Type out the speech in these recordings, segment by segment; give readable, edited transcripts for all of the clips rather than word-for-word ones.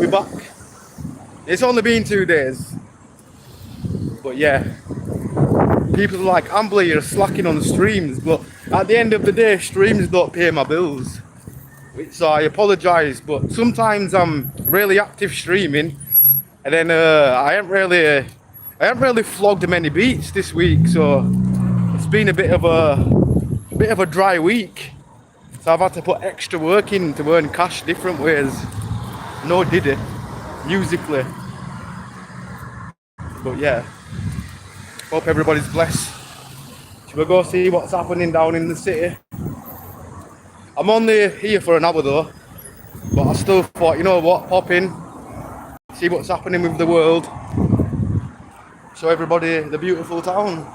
we're back. It's only been 2 days. But yeah, people are like, Ambler, you're slacking on streams. But at the end of the day, streams don't pay my bills. So I apologise, but sometimes I'm really active streaming, and then I haven't really flogged many beats this week, so it's been a bit of a dry week. So I've had to put extra work in to earn cash different ways. No did it musically, but yeah. Hope everybody's blessed. Should we go see what's happening down in the city? I'm only here for an hour though, but I still thought, you know what, pop in, see what's happening with the world, show everybody the beautiful town.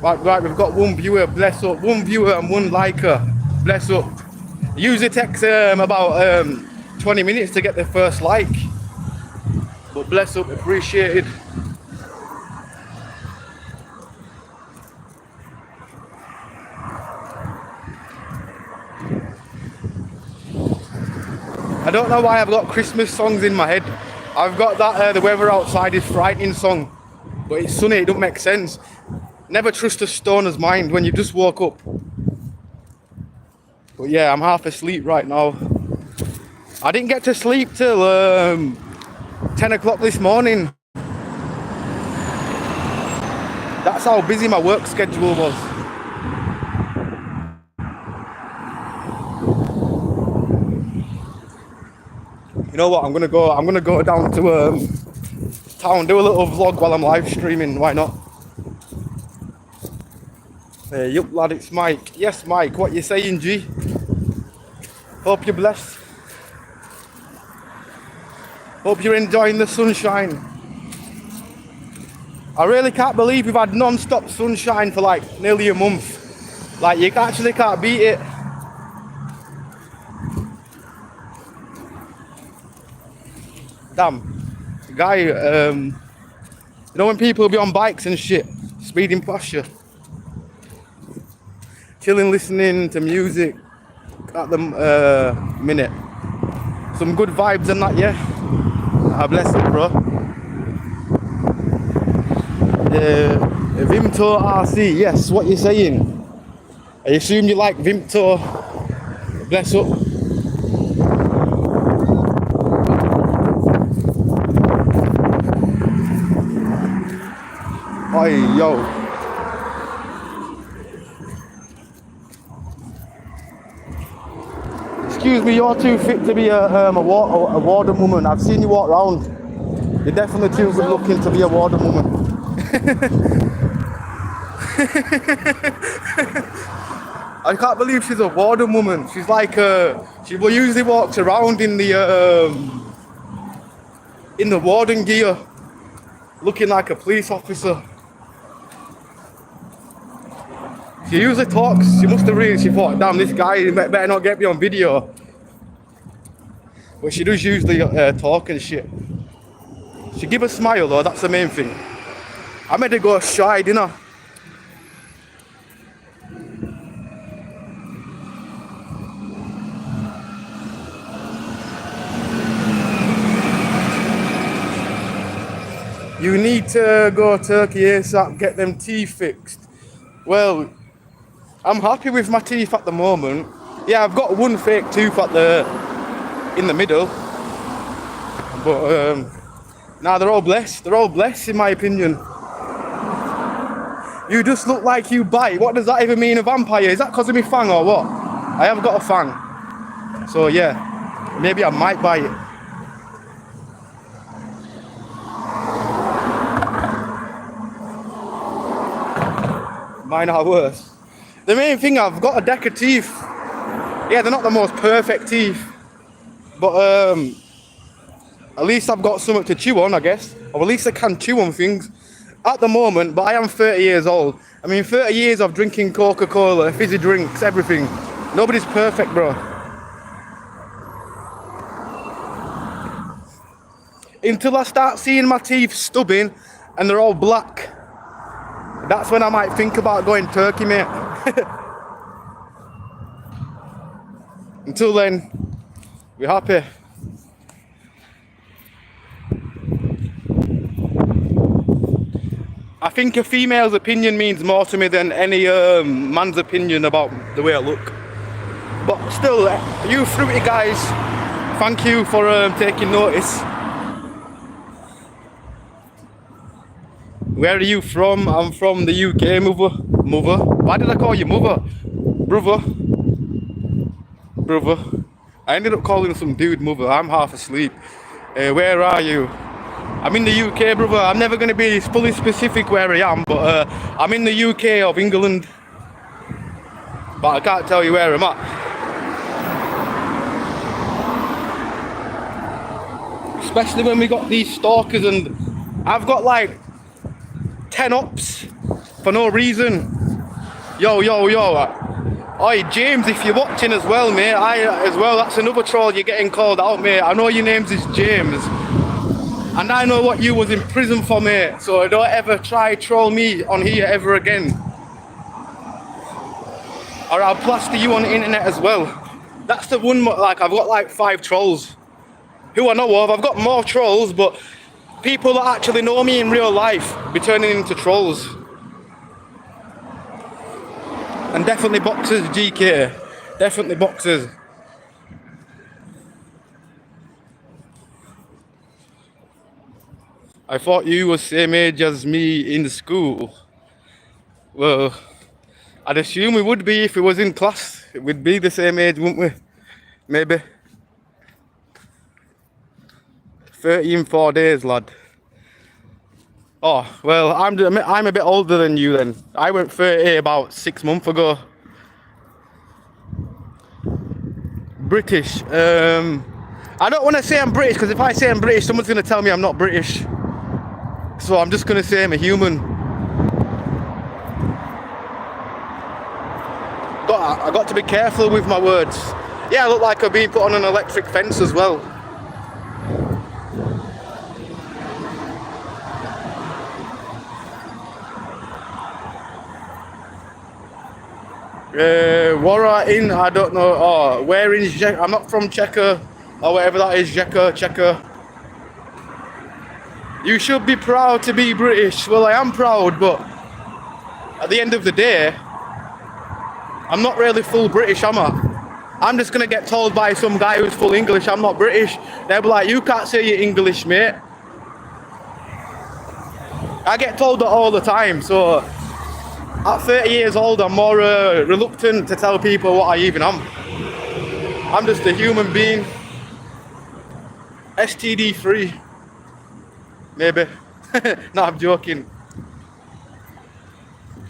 Right, we've got one viewer, bless up, one viewer and one liker, bless up. Usually takes about 20 minutes to get the first like, but bless up, appreciated. I don't know why I've got Christmas songs in my head. I've got that the weather outside is frightening song, but it's sunny, it don't make sense. Never trust a stoner's mind when you just woke up. But yeah, I'm half asleep right now. I didn't get to sleep till 10 o'clock this morning. That's how busy my work schedule was. You know what? I'm gonna go down to town, do a little vlog while I'm live streaming. Why not? Hey, yup, lad, it's Mike. Yes, Mike. What you saying, G? Hope you're blessed. Hope you're enjoying the sunshine. I really can't believe we've had non-stop sunshine for like nearly a month. Like, you actually can't beat it. Damn, guy, you know when people be on bikes and shit, speeding past you, chilling, listening to music at the minute, some good vibes and that, yeah. I bless it, bro. Vimto RC, yes, what you saying? I assume you like Vimto. Bless up. Oi, yo. Excuse me, you're too fit to be a warden woman. I've seen you walk around. You're definitely too good looking to be a warden woman. I can't believe she's a warden woman. She's like, she usually walks around in the warden gear, looking like a police officer. She usually talks, she must have really, she thought, damn, this guy better not get me on video. But she does usually talk and shit. She give a smile though, that's the main thing. I made her go shy, didn't I? You need to go Turkey ASAP, get them teeth fixed. Well, I'm happy with my teeth at the moment. Yeah, I've got one fake tooth in the middle. But nah, they're all blessed. They're all blessed in my opinion. You just look like you bite. What does that even mean, a vampire? Is that because of my fang or what? I have got a fang. So yeah, maybe I might bite. Mine are worse. The main thing, I've got a deck of teeth. Yeah, they're not the most perfect teeth, but at least I've got something to chew on, I guess. Or at least I can chew on things at the moment, but I am 30 years old. I mean, 30 years of drinking Coca-Cola, fizzy drinks, everything. Nobody's perfect, bro. Until I start seeing my teeth stubbing and they're all black, that's when I might think about going Turkey, mate. Until then, we're happy. I think a female's opinion means more to me than any man's opinion about the way I look. But still, you fruity guys, thank you for taking notice. Where are you from? I'm from the UK, mother. Mother? Why did I call you mother? Brother. Brother. I ended up calling some dude mother. I'm half asleep. Where are you? I'm in the UK, brother. I'm never going to be fully specific where I am, but I'm in the UK of England. But I can't tell you where I'm at. Especially when we got these stalkers, and I've got like 10 ups for no reason. Yo. Oi, James, if you're watching as well, mate, that's another troll you're getting called out, mate. I know your name's is James. And I know what you was in prison for, mate. So don't ever try troll me on here ever again. Or I'll plaster you on the internet as well. That's the one, like, I've got like 5 trolls. Who I know of. I've got more trolls, but people that actually know me in real life be turning into trolls. And definitely boxers, GK. Definitely boxers. I thought you were same age as me in school. Well, I'd assume we would be if we was in class. We'd be the same age, wouldn't we? Maybe. 30 in 4 days, lad. Oh, well, I'm a bit older than you then. I went 30 about 6 months ago. British. I don't want to say I'm British, because if I say I'm British, someone's going to tell me I'm not British. So I'm just going to say I'm a human. I got to be careful with my words. Yeah, I look like I've been put on an electric fence as well. Wara in, I don't know. Oh, where in Czech? I'm not from Czechia or whatever that is. Czechia. You should be proud to be British. Well, I am proud, but at the end of the day, I'm not really full British, am I? I'm just gonna get told by some guy who's full English I'm not British. They'll be like, you can't say you're English, mate. I get told that all the time, so at 30 years old, I'm more reluctant to tell people what I even am. I'm just a human being. STD free. Maybe. No, I'm joking.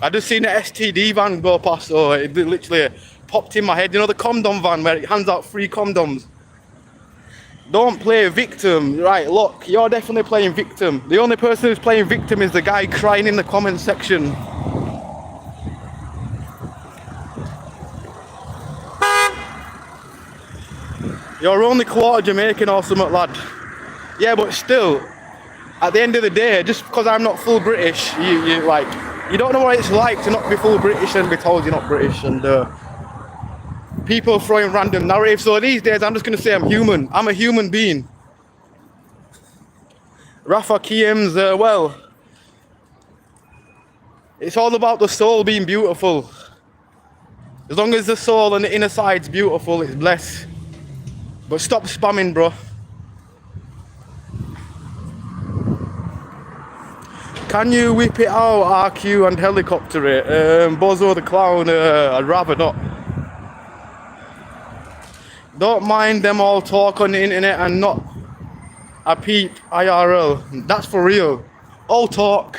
I just seen an STD van go past, so it literally popped in my head. You know the condom van where it hands out free condoms? Don't play victim. Right, look, you're definitely playing victim. The only person who's playing victim is the guy crying in the comment section. You're only quarter Jamaican or something, lad. Yeah, but still, at the end of the day, just because I'm not full British, you don't know what it's like to not be full British and be told you're not British, and people throwing random narratives. So these days, I'm just going to say I'm human. I'm a human being. Rafa Kiem's, well, it's all about the soul being beautiful. As long as the soul and the inner side's beautiful, it's blessed. But stop spamming, bro. Can you whip it out, RQ, and helicopter it? Bozo the Clown, I'd rather not. Don't mind them all talk on the internet and not a peep IRL. That's for real. All talk.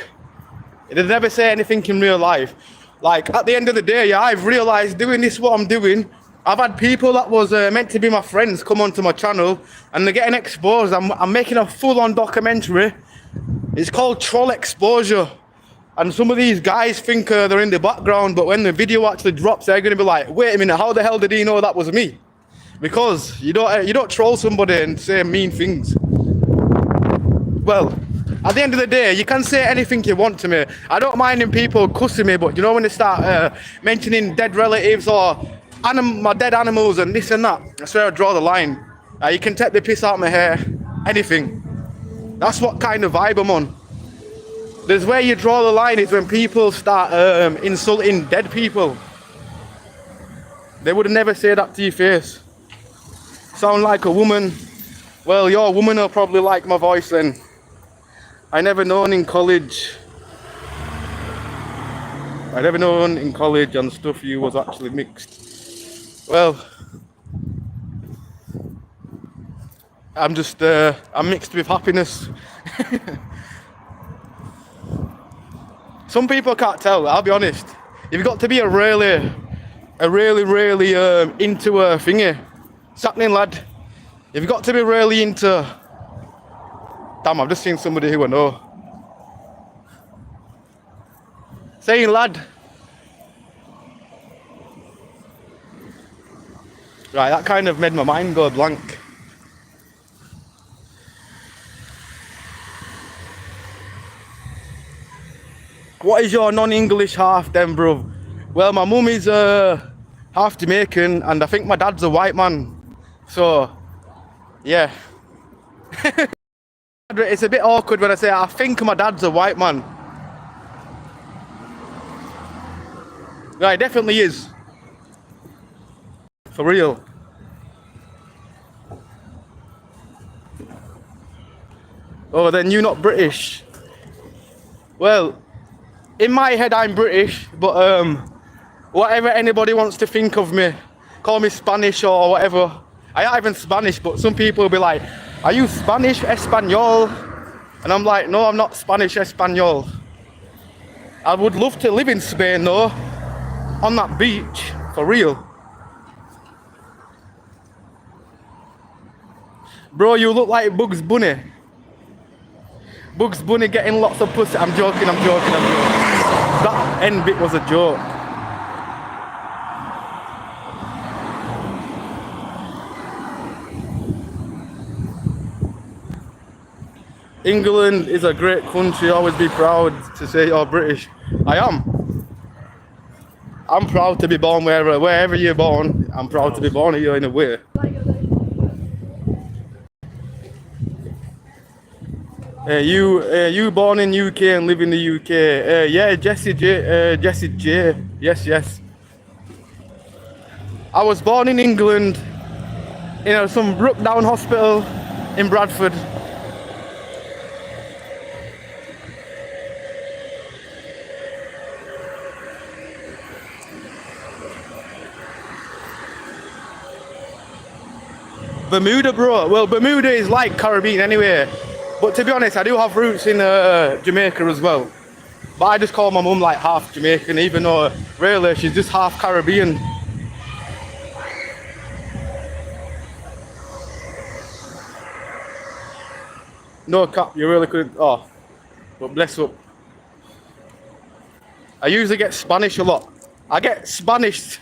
They never say anything in real life. Like, at the end of the day, yeah, I've realised doing this, what I'm doing, I've had people that was meant to be my friends come onto my channel and they're getting exposed. I'm making a full-on documentary. It's called Troll Exposure. And some of these guys think they're in the background, but when the video actually drops, they're going to be like, wait a minute, how the hell did he know that was me? Because you don't troll somebody and say mean things. Well, at the end of the day, you can say anything you want to me. I don't mind when people cussing me, but you know when they start mentioning dead relatives or my dead animals and this and that, that's where I draw the line. You can take the piss out of my hair, anything. That's what kind of vibe I'm on. There's where you draw the line is when people start insulting dead people. They would never say that to your face. Sound like a woman. Well, your woman will probably like my voice then. I never known in college and stuff you was actually mixed. Well, I'm mixed with happiness. Some people can't tell, I'll be honest. You've got to be a really into a thingy. What's happening, lad? You've got to be really into... Damn, I've just seen somebody who I know. Saying, lad. Right, that kind of made my mind go blank. What is your non-English half then, bro? Well, my mum is half Jamaican and I think my dad's a white man. So, yeah. It's a bit awkward when I say I think my dad's a white man. Yeah, it definitely is. For real. Oh, then you're not British. Well, in my head I'm British, but whatever anybody wants to think of me, call me Spanish or whatever. I ain't even Spanish, but some people will be like, are you Spanish, Espanol? And I'm like, no, I'm not Spanish, Espanol. I would love to live in Spain though, on that beach, for real. Bro, you look like Bugs Bunny. Bugs Bunny getting lots of pussy. I'm joking. That end bit was a joke. England is a great country. Always be proud to say you're British. I am. I'm proud to be born wherever you're born. I'm proud to be born here in a way. You born in UK and live in the UK? Yeah, Jessie J. Yes. I was born in England, in some broke-down hospital in Bradford. Bermuda, bro. Well, Bermuda is like Caribbean anyway. But to be honest, I do have roots in Jamaica as well. But I just call my mum like half Jamaican, even though really she's just half Caribbean. No cap, you really could. Oh, but bless up. I usually get Spanish a lot. I get Spanish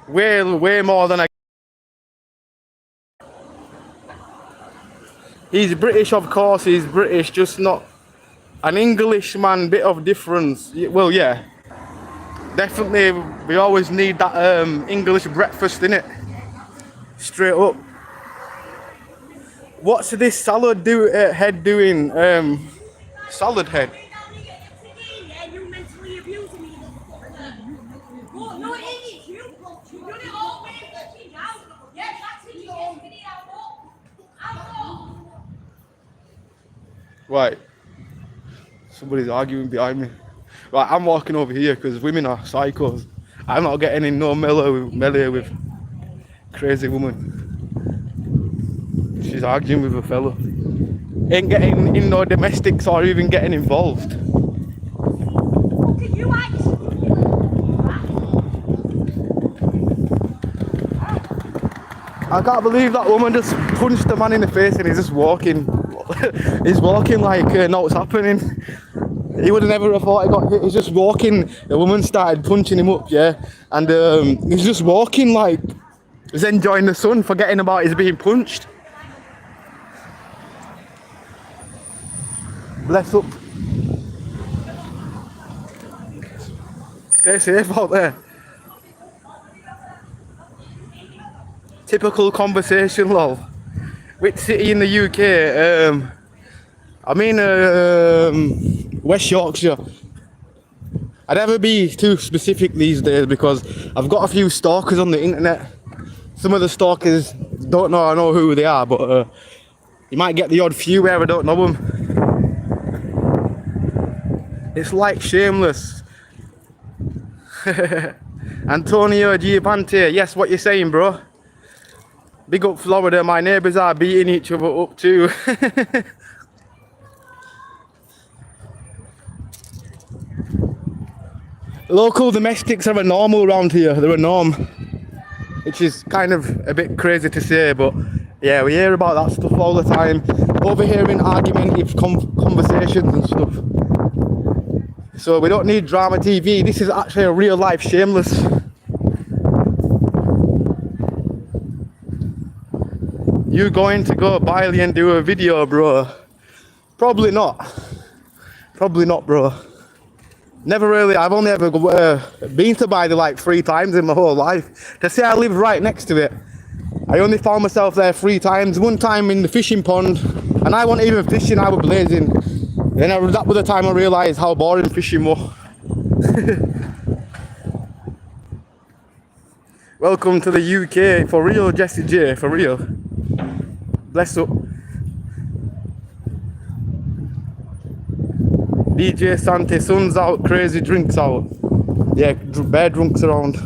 way more than I. He's British, of course, he's British, just not an Englishman, bit of difference. Well, yeah. Definitely, we always need that English breakfast, innit? Straight up. What's this salad head doing? Salad head? Right, somebody's arguing behind me. Right, I'm walking over here because women are psychos. I'm not getting in no melee with crazy woman. She's arguing with a fella. Ain't getting in no domestics or even getting involved. I can't believe that woman just punched the man in the face and he's just walking. He's walking like know what's happening. He would have never thought he got hit. He's just walking. The woman started punching him up, yeah, and he's just walking like he's enjoying the sun, forgetting about his being punched. Bless up. Stay safe out there. Typical conversation, lol. Which city in the UK? West Yorkshire. I'd never be too specific these days because I've got a few stalkers on the internet. Some of the stalkers don't know I know who they are, but you might get the odd few where I don't know them. It's like Shameless. Antonio Giovanni, yes, what you saying, bro? Big up Florida, my neighbours are beating each other up too. Local domestics are a normal around here, they're a norm. Which is kind of a bit crazy to say, but yeah, we hear about that stuff all the time. Overhearing argumentative conversations and stuff. So we don't need drama TV, this is actually a real life Shameless. You going to go Bali and do a video, bro? Probably not. Probably not, bro. Never really, I've only ever been to Bali like 3 times in my whole life. To say I live right next to it, I only found myself there 3 times. One time in the fishing pond, and I wasn't even fishing, I was blazing. Then that was the time I realised how boring fishing was. Welcome to the UK, for real, Jesse J, for real. Bless up. DJ Sante, sun's out, crazy drinks out. Yeah, bare drunks around.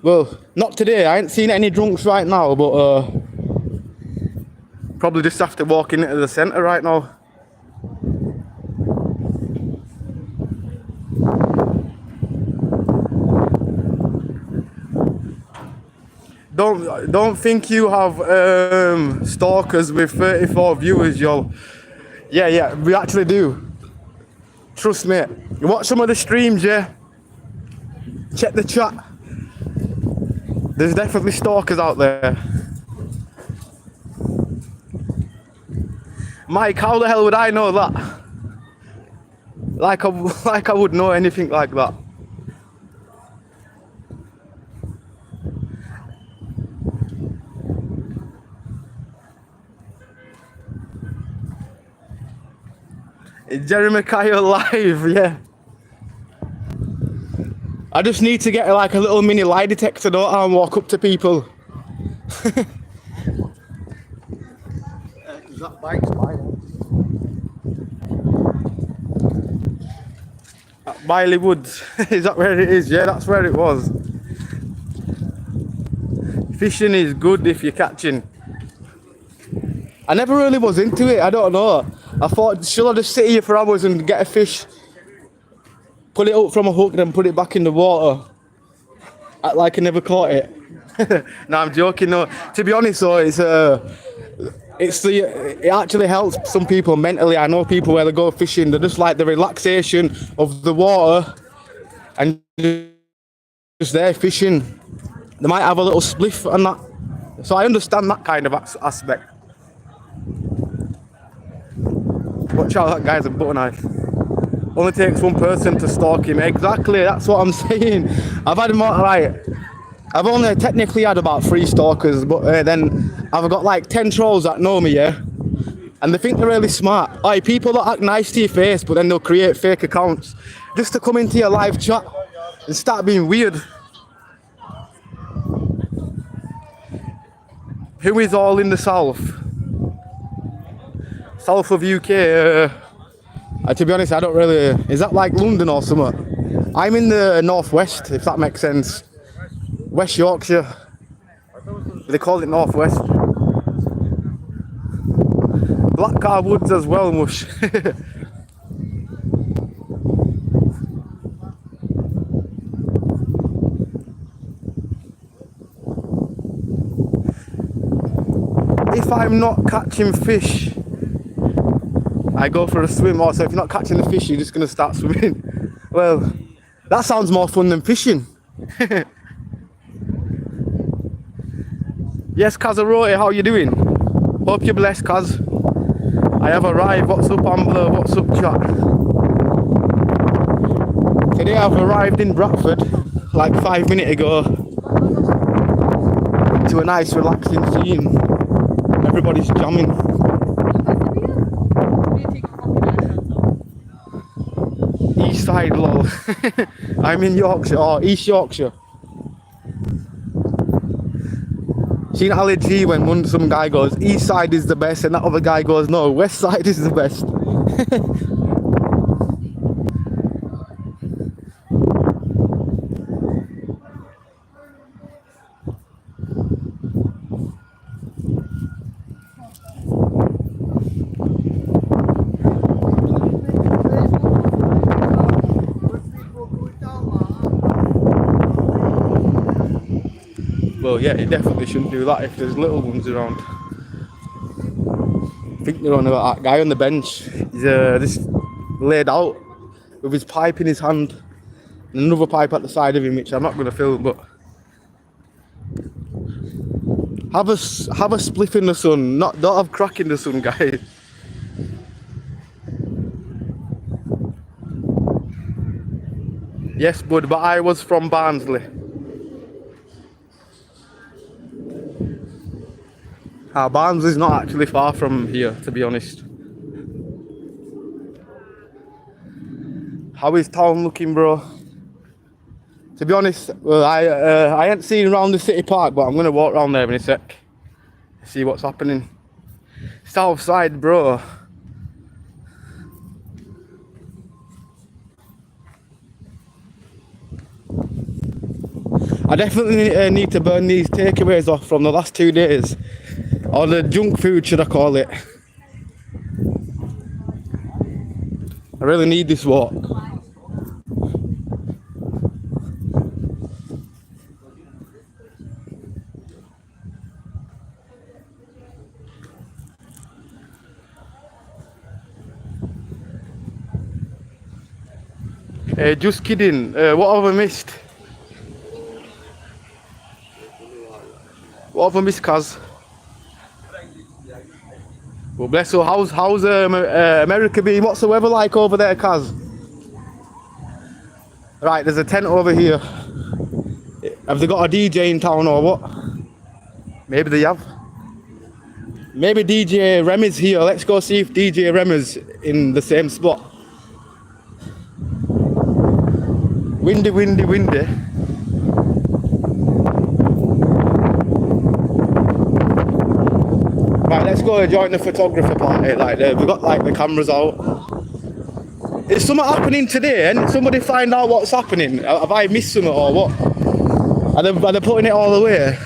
Well, not today, I ain't seen any drunks right now, but probably just after walking into the centre right now. Don't think you have stalkers with 34 viewers, y'all. Yeah, we actually do. Trust me. You watch some of the streams, yeah? Check the chat. There's definitely stalkers out there. Mike, how the hell would I know that? Like I would know anything like that. Jeremy Kyle live, yeah. I just need to get like a little mini lie detector, don't I, and walk up to people. That bike's fine. At Biley Woods, is that where it is? Yeah, that's where it was. Fishing is good if you're catching. I never really was into it, I don't know. I thought, should I just sit here for hours and get a fish, pull it up from a hook, then put it back in the water? Act like I never caught it. No, I'm joking. No, to be honest, though, it actually helps some people mentally. I know people where they go fishing, they just like the relaxation of the water and just there fishing. They might have a little spliff and that. So I understand that kind of aspect. Watch out, that guy's a butter knife. Only takes one person to stalk him. Exactly, that's what I'm saying. I've had more, like, I've only technically had about 3 stalkers, but then I've got like 10 trolls that know me, yeah? And they think they're really smart. Like, people that act nice to your face, but then they'll create fake accounts just to come into your live chat and start being weird. Who is all in the south? South of UK, to be honest, I don't really... Is that like London or something? I'm in the northwest, if that makes sense. West Yorkshire. They call it northwest. Blackcar Woods as well, mush. If I'm not catching fish, I go for a swim. Also, if you're not catching the fish, you're just going to start swimming. Well, that sounds more fun than fishing. Yes, Kazaroti, how you doing? Hope you're blessed, Kaz. I have arrived. What's up, Ambler? What's up, chat? Today I've arrived in Bradford, like 5 minutes ago, to a nice relaxing scene. Everybody's jamming. well. I'm in Yorkshire, or East Yorkshire. Seen Ali G when some guy goes, East side is the best, and that other guy goes, no, West side is the best. Well, yeah, you definitely shouldn't do that if there's little ones around. I think they're on about that guy on the bench. He's just laid out with his pipe in his hand and another pipe at the side of him, which I'm not going to film, but have a spliff in the sun, don't have crack in the sun, guys. Yes, bud, but I was from Barnsley. Barnsley's not actually far from here, to be honest. How is town looking, bro? To be honest, well, I ain't seen around the city park, but I'm gonna walk around there in a sec. See what's happening. South side, bro. I definitely need to burn these takeaways off from the last 2 days. Or the junk food, should I call it. I really need this walk. Just kidding. What have I missed? What have I missed, cuz? Well, bless you. How's America been? What's the weather like over there, cuz? Right, there's a tent over here. Have they got a DJ in town or what? Maybe they have. Maybe DJ Rem is here. Let's go see if DJ Rem is in the same spot. Windy, windy, windy. Right, let's go join the photographer party. Like, we've got like the cameras out. Is something happening today? And somebody find out what's happening? Have I missed something or what? Are they putting it all away?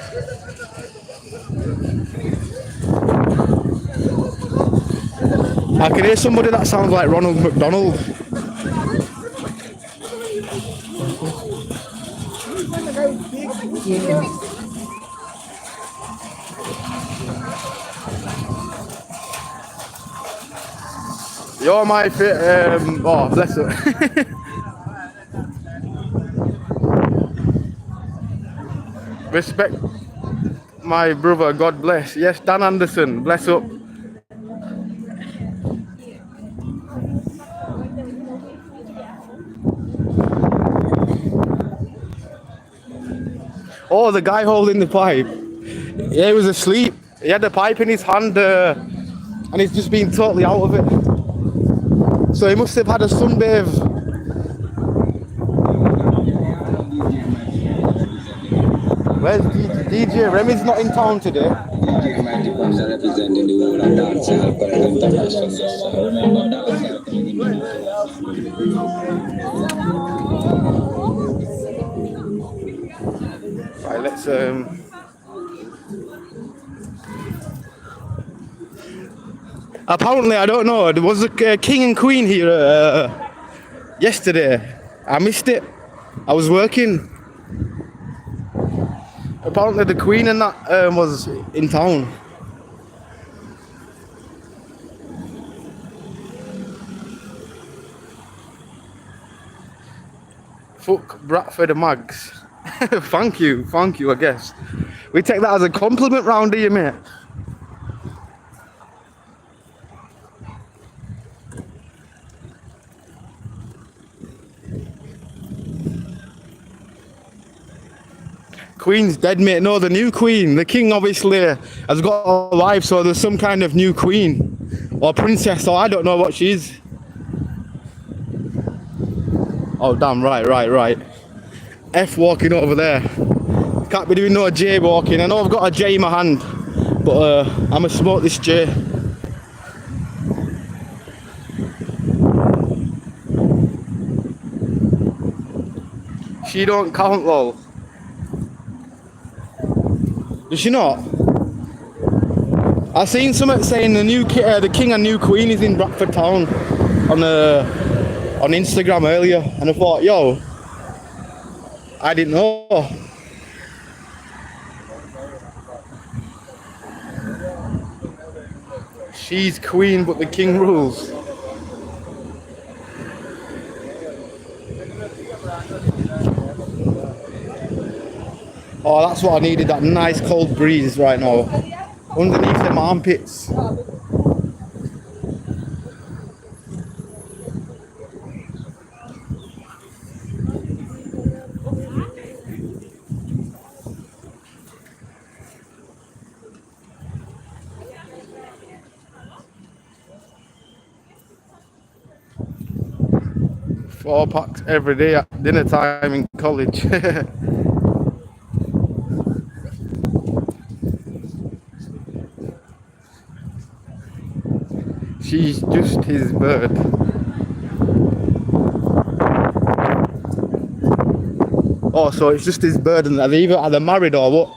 I can hear somebody that sounds like Ronald McDonald. You're my fit. Oh, bless you. Respect my brother. God bless. Yes, Dan Anderson. Bless up. Oh, the guy holding the pipe. Yeah, he was asleep. He had the pipe in his hand, and he's just been totally out of it. So he must have had a sunbathe. Where's DJ Remy's not in town today. Right, let's apparently, I don't know, there was a king and queen here yesterday. I missed it. I was working. Apparently the queen and that was in town. Fuck Bradford and Mags. Thank you, I guess. We take that as a compliment round here, mate. Queen's dead, mate. No, the new queen. The king obviously has got a wife, so there's some kind of new queen or princess, or I don't know what she is. Oh damn, right. F walking over there. Can't be doing no J walking. I know I've got a J in my hand, but I'ma smoke this J. She don't count, lol. Does she not? I seen something saying the king and new queen is in Bradford Town on Instagram earlier, and I thought, yo, I didn't know. She's queen, but the king rules. Oh, that's what I needed, that nice cold breeze right now. Underneath them armpits. 4 packs every day at dinner time in college. She's just his bird. Oh, so it's just his bird, and are they married or what?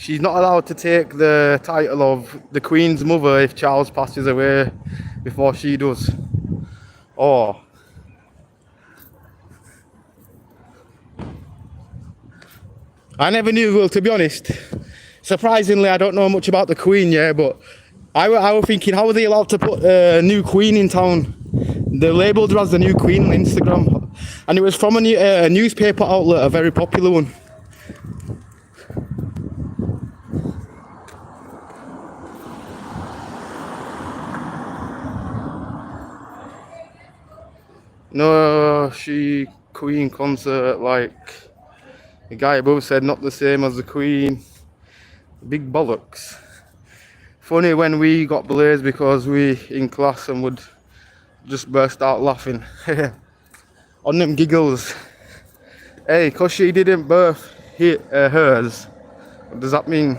She's not allowed to take the title of the Queen's mother if Charles passes away before she does. Oh. I never knew, well, to be honest. Surprisingly, I don't know much about the Queen, yeah, but I was thinking, how are they allowed to put a new Queen in town? They labelled her as the new Queen on Instagram. And it was from a newspaper outlet, a very popular one. No, Queen concert, like the guy above said, not the same as the Queen. Big bollocks. Funny when we got blazed because we in class and would just burst out laughing. On them giggles. Hey, cause she didn't birth hers, what does that mean?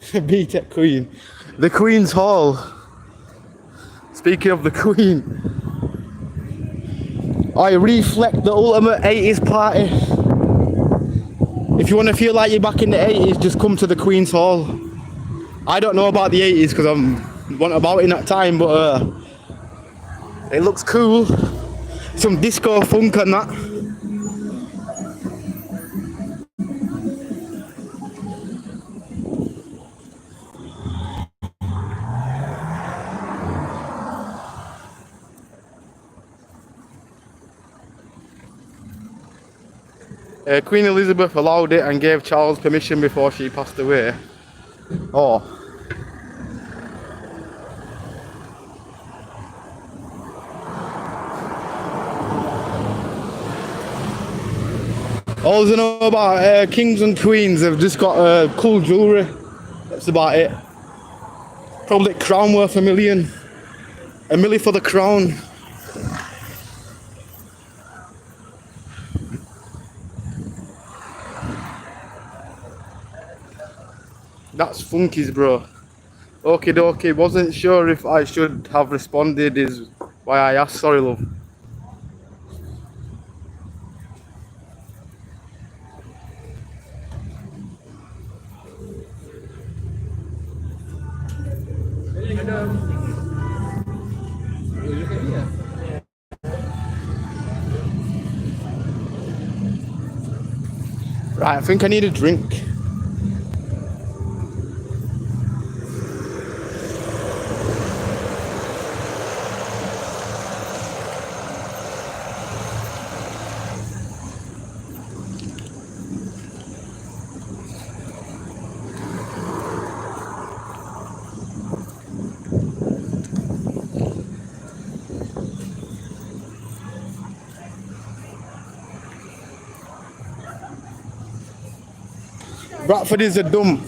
BTEC Queen. The Queen's Hall. Speaking of the Queen, I reflect the ultimate 80s party. If you want to feel like you're back in the 80s, just come to the Queen's Hall. I don't know about the 80s because I wasn't about in that time, but it looks cool. Some disco funk and that. Queen Elizabeth allowed it and gave Charles permission before she passed away. Oh. All I know about kings and queens have just got cool jewellery. That's about it. Probably crown worth $1 million. $1 million for the crown. That's funkies, bro. Okie dokie, wasn't sure if I should have responded, is why I asked. Sorry, love. Right, I think I need a drink. Bradford is a dump.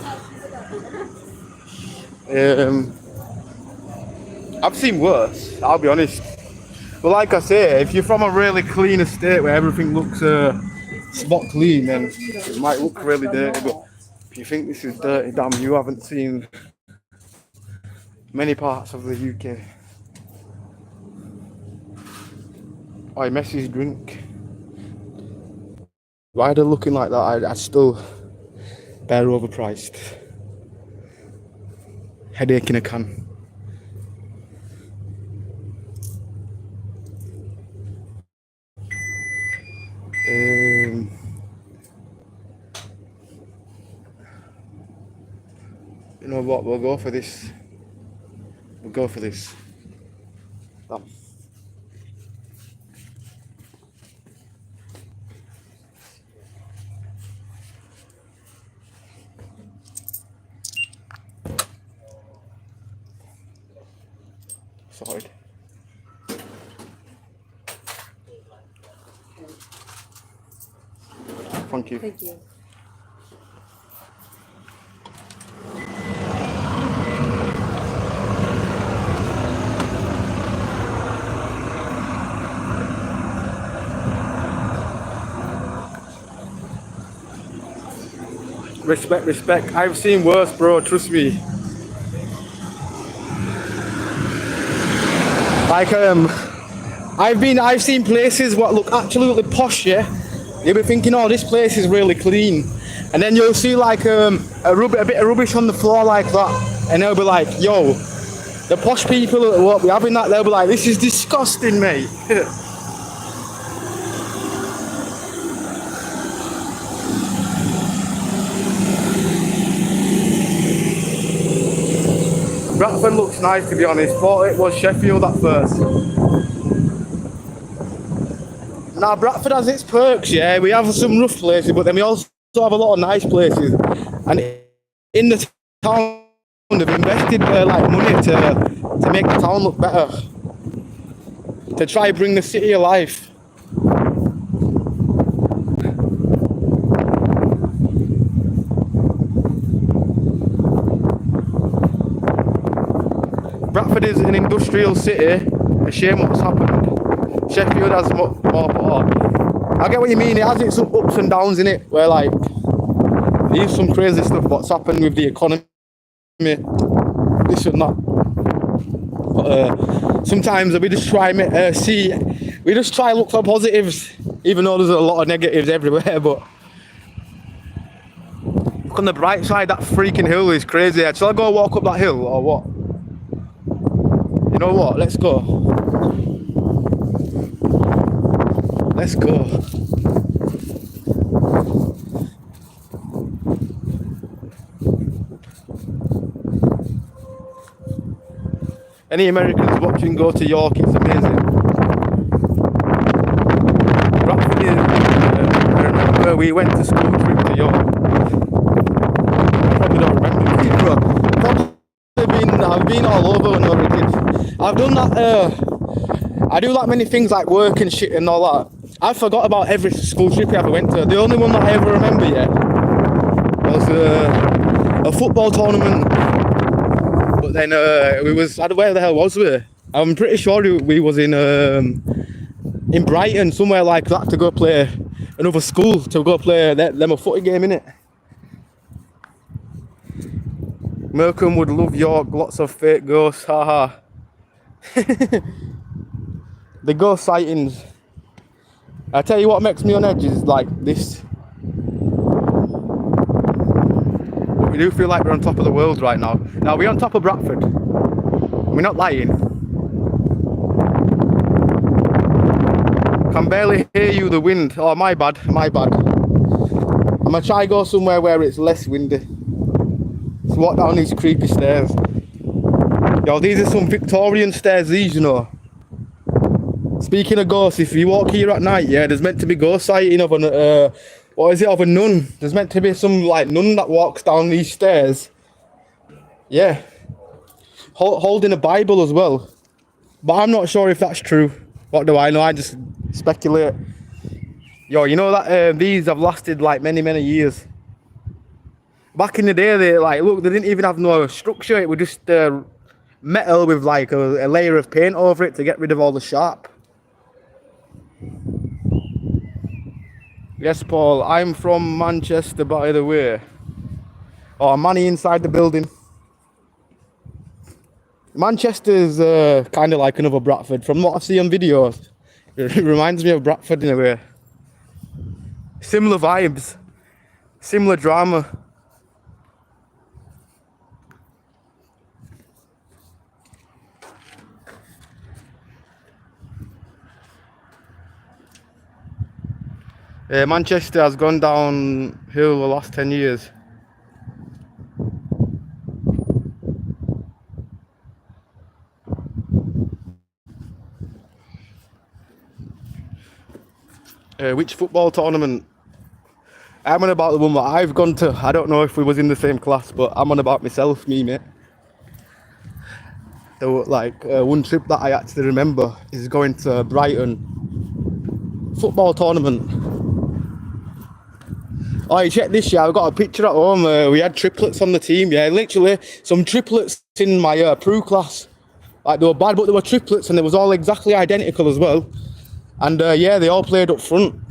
I've seen worse, I'll be honest. But like I say, if you're from a really clean estate where everything looks spot clean, then it might look really dirty. But if you think this is dirty, damn, you haven't seen many parts of the UK. Oh, Messi's drink. Why they're looking like that, I still, they're overpriced. Headache in a can. You know what? We'll go for this. We'll go for this. That. Sorted. Thank you. Thank you. Respect, respect. I've seen worse, bro. Trust me. Like I've seen places what look absolutely posh, yeah. You'll be thinking, oh, this place is really clean, and then you'll see like a bit of rubbish on the floor like that, and they'll be like, yo, the posh people that won't be having that, they'll be like, this is disgusting, mate. Bradford looks nice, to be honest. Thought it was Sheffield at first. Now Bradford has its perks, yeah. We have some rough places, but then we also have a lot of nice places. And in the town, they've invested like money to make the town look better, to try bring the city alive. Bradford is an industrial city. A shame what's happened. Sheffield has more. I get what you mean. It has its ups and downs in it, where like there's some crazy stuff what's happened with the economy, this and that. But sometimes we just try we just try look for positives, even though there's a lot of negatives everywhere. But look on the bright side. That freaking hill is crazy. Shall I go walk up that hill or what? You know what? Let's go. Let's go. Any Americans watching, go to York. It's amazing. Bradford is, I remember we went to school trip to York. I probably don't remember. Probably I've been all over when I was a kid. I've done that. I do like many things like work and shit and all that. I forgot about every school trip I ever went to. The only one that I ever remember yet was a football tournament. But then we was, where the hell was we? I'm pretty sure we was in Brighton, somewhere like that, to go play another school, to go play them a footy game, innit? Malcolm would love York, lots of fake ghosts, haha. The ghost sightings. I tell you what makes me on edge is like this. But we do feel like we're on top of the world right now. Now we're on top of Bradford. We're not lying. Can barely hear you, the wind. Oh, my bad, my bad. gonna try go somewhere where it's less windy. Let's walk down these creepy stairs. Yo, these are some Victorian stairs, these, you know. Speaking of ghosts, if you walk here at night, yeah, there's meant to be ghost sighting of a, what is it, of a nun. There's meant to be some, like, nun that walks down these stairs. Yeah. Holding a Bible as well. But I'm not sure if that's true. What do I know? I just speculate. Yo, you know that these have lasted, like, many, many years. Back in the day, they, like, look, they didn't even have no structure. It was just metal with, like, a layer of paint over it to get rid of all the sharp. Yes, Paul, I'm from Manchester, by the way. Oh, money inside the building. Manchester's kind of like another Bradford. From what I've seen on videos, it reminds me of Bradford in a way. Similar vibes, similar drama. Manchester has gone downhill the last 10 years. Which football tournament? I'm on about the one that I've gone to. I don't know if we was in the same class, but I'm on about myself, me mate. There were, like, one trip that I actually remember is going to Brighton football tournament. Oh, check this, yeah, I've got a picture at home. We had triplets on the team, yeah, literally some triplets in my Peru class. Like, they were bad, but they were triplets and they was all exactly identical as well. And yeah, they all played up front.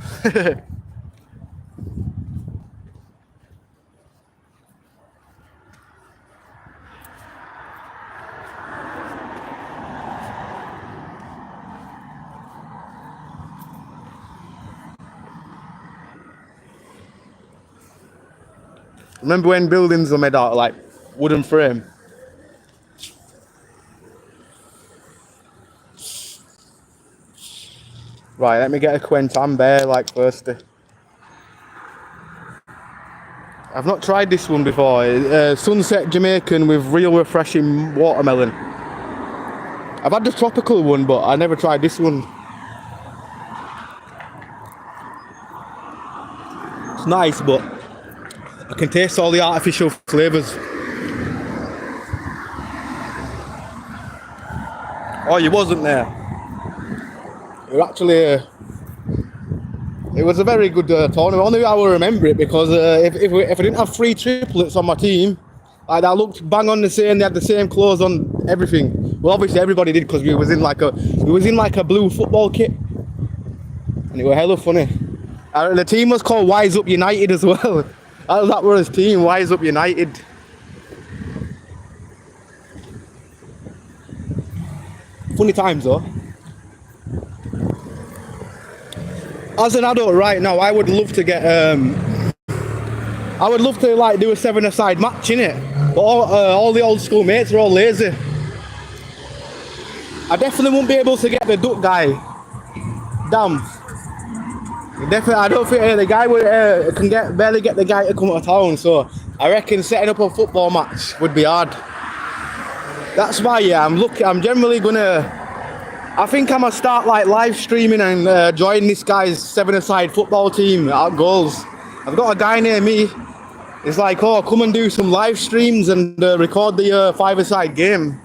Remember when buildings were made out of, like, wooden frame? Right, let me get a Quent Ambler, like, thirsty. I've not tried this one before. Sunset Jamaican with real refreshing watermelon. I've had the tropical one, but I never tried this one. It's nice, but I can taste all the artificial flavours. Oh, you wasn't there. It was actually, it was a very good tournament. Only I will remember it because if I didn't have 3 triplets on my team, like, that looked bang on the same. They had the same clothes on, everything. Well, obviously everybody did because we was in like a blue football kit, and it was hella funny. The team was called Wise Up United as well. That was his team, Wise Up United. Funny times though. As an adult right now, I would love to get I would love to, like, do a 7-a-side match in it, but all the old school mates are all lazy. I definitely won't be able to get the duck guy. Damn. Definitely, I don't think the guy would barely get the guy to come to town. So I reckon setting up a football match would be hard. That's why, yeah, I'm generally gonna. I think I'm gonna start, like, live streaming and join this guy's 7-a-side football team at goals. I've got a guy near me. It's like, oh, come and do some live streams and record the 5-a-side game.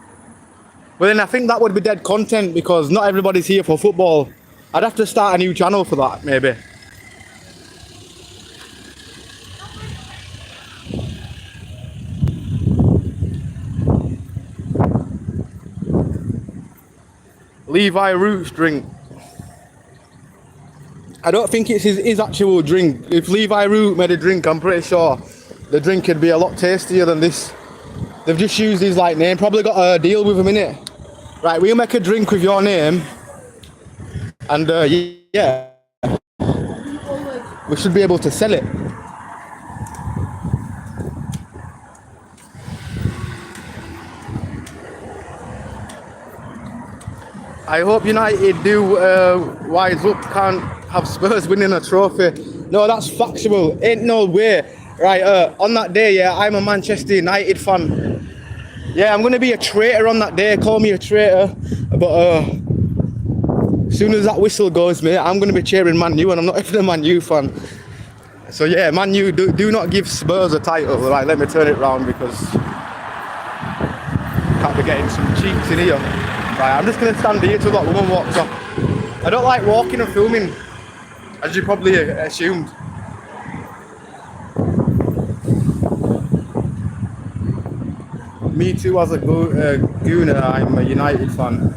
But then I think that would be dead content because not everybody's here for football. I'd have to start a new channel for that, maybe. Levi Root's drink. I don't think it's his actual drink. If Levi Root made a drink, I'm pretty sure the drink would be a lot tastier than this. They've just used his, like, name. Probably got a deal with him in it. Right, we'll make a drink with your name. And yeah, we should be able to sell it. I hope United do wise up, can't have Spurs winning a trophy. No, that's factual. Ain't no way. Right, on that day, yeah, I'm a Manchester United fan. Yeah, I'm gonna be a traitor on that day. Call me a traitor. But as soon as that whistle goes, mate, I'm gonna be cheering Man U, and I'm not even a Man U fan. So yeah, Man U, do not give Spurs a title. Right, let me turn it round because can't be getting some cheeks in here. Right, I'm just gonna stand here till that woman walks off. I don't like walking and filming, as you probably assumed. Me too, as a gooner, I'm a United fan.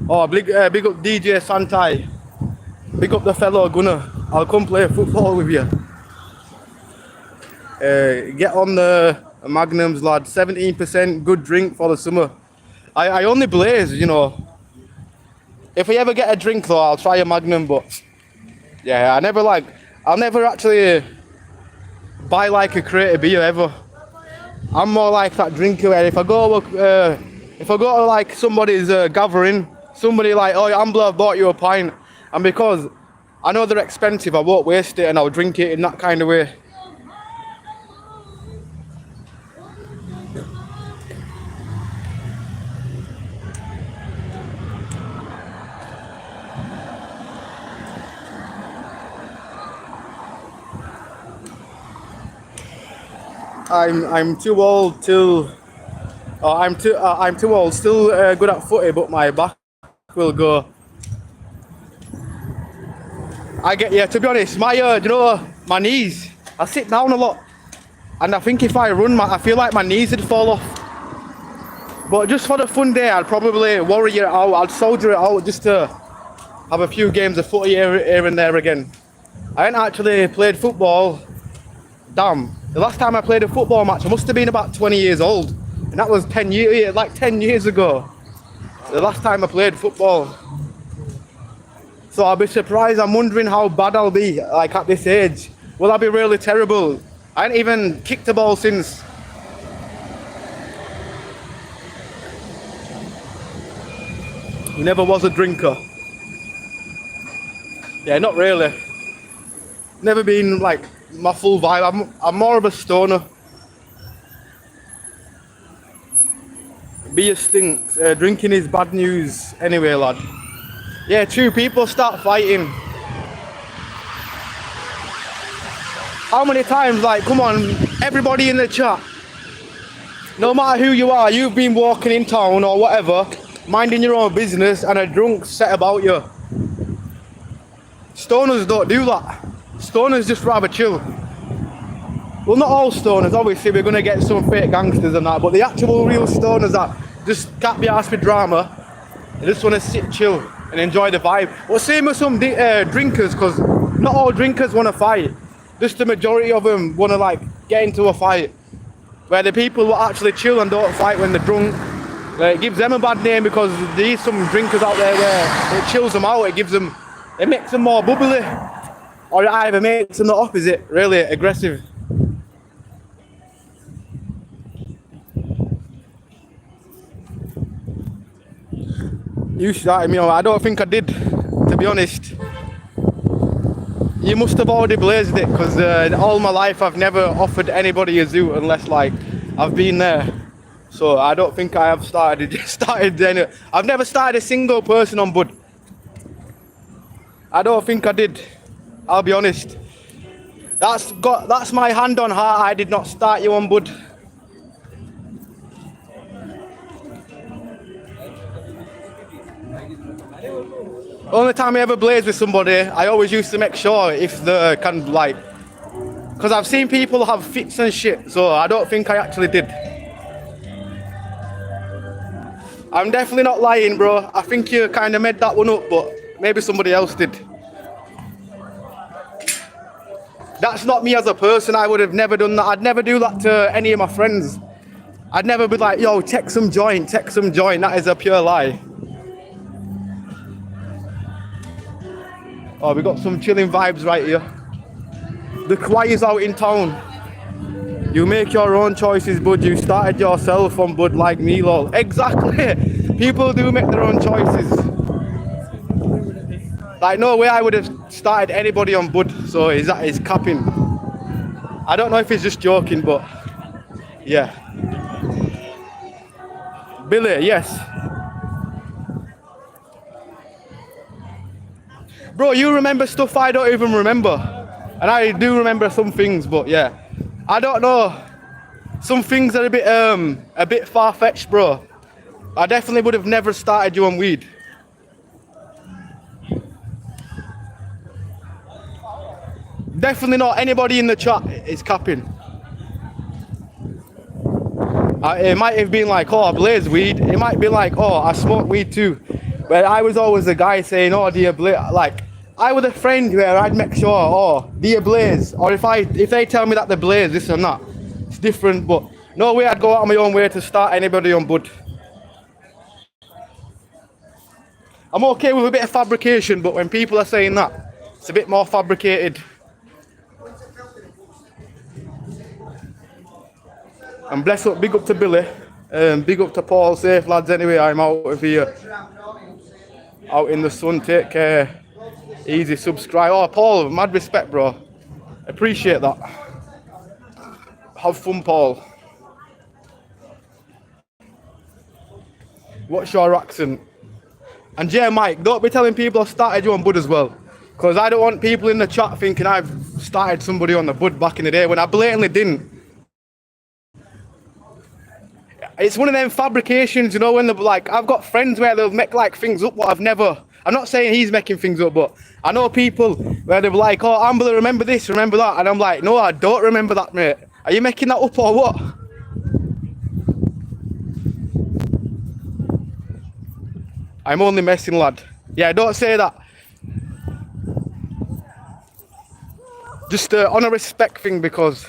Oh, big up DJ Santai. Big up the fellow gunner. I'll come play football with you. Get on the Magnums, lad. 17%, good drink for the summer. I only blaze, you know. If I ever get a drink though, I'll try a Magnum, but yeah, I'll never actually buy like a crate of beer ever. I'm more like that drinker where if I go to like somebody's gathering, somebody like, oh Ambler, I've bought you a pint, and because I know they're expensive, I won't waste it and I'll drink it in that kind of way. I'm too old till I'm too old. Still good at footy, but my back will go. I get, yeah. To be honest, my my knees. I sit down a lot, and I think if I run, I feel like my knees would fall off. But just for the fun day, I'd probably worry it out. I'd soldier it out just to have a few games of footy here and there again. I ain't actually played football. Damn. The last time I played a football match, I must have been about 20 years old. And that was 10 years ago. The last time I played football. So I'll be surprised. I'm wondering how bad I'll be, like at this age. Will I be really terrible? I ain't even kicked a ball since. Never was a drinker. Yeah, not really. Never been like my full vibe. I'm more of a stoner. Beer stinks. Drinking is bad news anyway, lad. Yeah, true. People start fighting. How many times, like, come on, everybody in the chat. No matter who you are, you've been walking in town or whatever, minding your own business, and a drunk set about you. Stoners don't do that. Stoners just rather chill. Well, not all stoners, obviously, we're going to get some fake gangsters and that, but the actual real stoners that just can't be asked for drama, they just want to sit chill and enjoy the vibe. Well, same with some drinkers, because not all drinkers want to fight. Just the majority of them want to like get into a fight. Where the people who actually chill and don't fight when they're drunk, it gives them a bad name, because there's some drinkers out there where it chills them out, it makes them more bubbly. Or it either makes them the opposite, really aggressive. You started me on. I don't think I did, to be honest. You must have already blazed it, because all my life I've never offered anybody a zoo unless like I've been there. So I don't think I have started any. I've never started a single person on bud. I don't think I did. I'll be honest. That's my hand on heart. I did not start you on bud. Only time I ever blazed with somebody, I always used to make sure if they can like, because I've seen people have fits and shit, so I don't think I actually did. I'm definitely not lying, bro. I think you kind of made that one up, but maybe somebody else did. That's not me as a person. I would have never done that. I'd never do that to any of my friends. I'd never be like, yo, take some joint. That is a pure lie. Oh, we got some chilling vibes right here. The choir's out in town. You make your own choices, bud. You started yourself on bud like me, lol. Exactly. People do make their own choices. Like, no way I would have started anybody on bud, so he's capping. I don't know if he's just joking, but yeah. Billy, yes. Bro, you remember stuff I don't even remember. And I do remember some things, but yeah. I don't know. Some things are a bit far-fetched, bro. I definitely would have never started you on weed. Definitely not anybody in the chat is capping. It might have been like, oh, I blaze weed. It might be like, oh, I smoke weed too. But I was always the guy saying, oh, do you blaze? Like, I was a friend where I'd make sure, oh, do you blaze? Or if they tell me that they blaze, this or that, it's different. But no way I'd go out of my own way to start anybody on bud. I'm okay with a bit of fabrication, but when people are saying that, it's a bit more fabricated. And bless up, big up to Billy, big up to Paul, safe lads anyway, I'm out of here, out in the sun, take care, easy, subscribe. Oh Paul, mad respect bro, appreciate that, have fun Paul. What's your accent? And yeah Mike, don't be telling people I started you on bud as well, because I don't want people in the chat thinking I've started somebody on the bud back in the day when I blatantly didn't. It's one of them fabrications, you know, when they're like, I've got friends where they'll make like things up what I'm not saying he's making things up, but I know people where they're like, oh, Ambler, remember this, remember that, and I'm like, no, I don't remember that, mate. Are you making that up or what? I'm only messing, lad. Yeah, don't say that. Just on a respect thing, because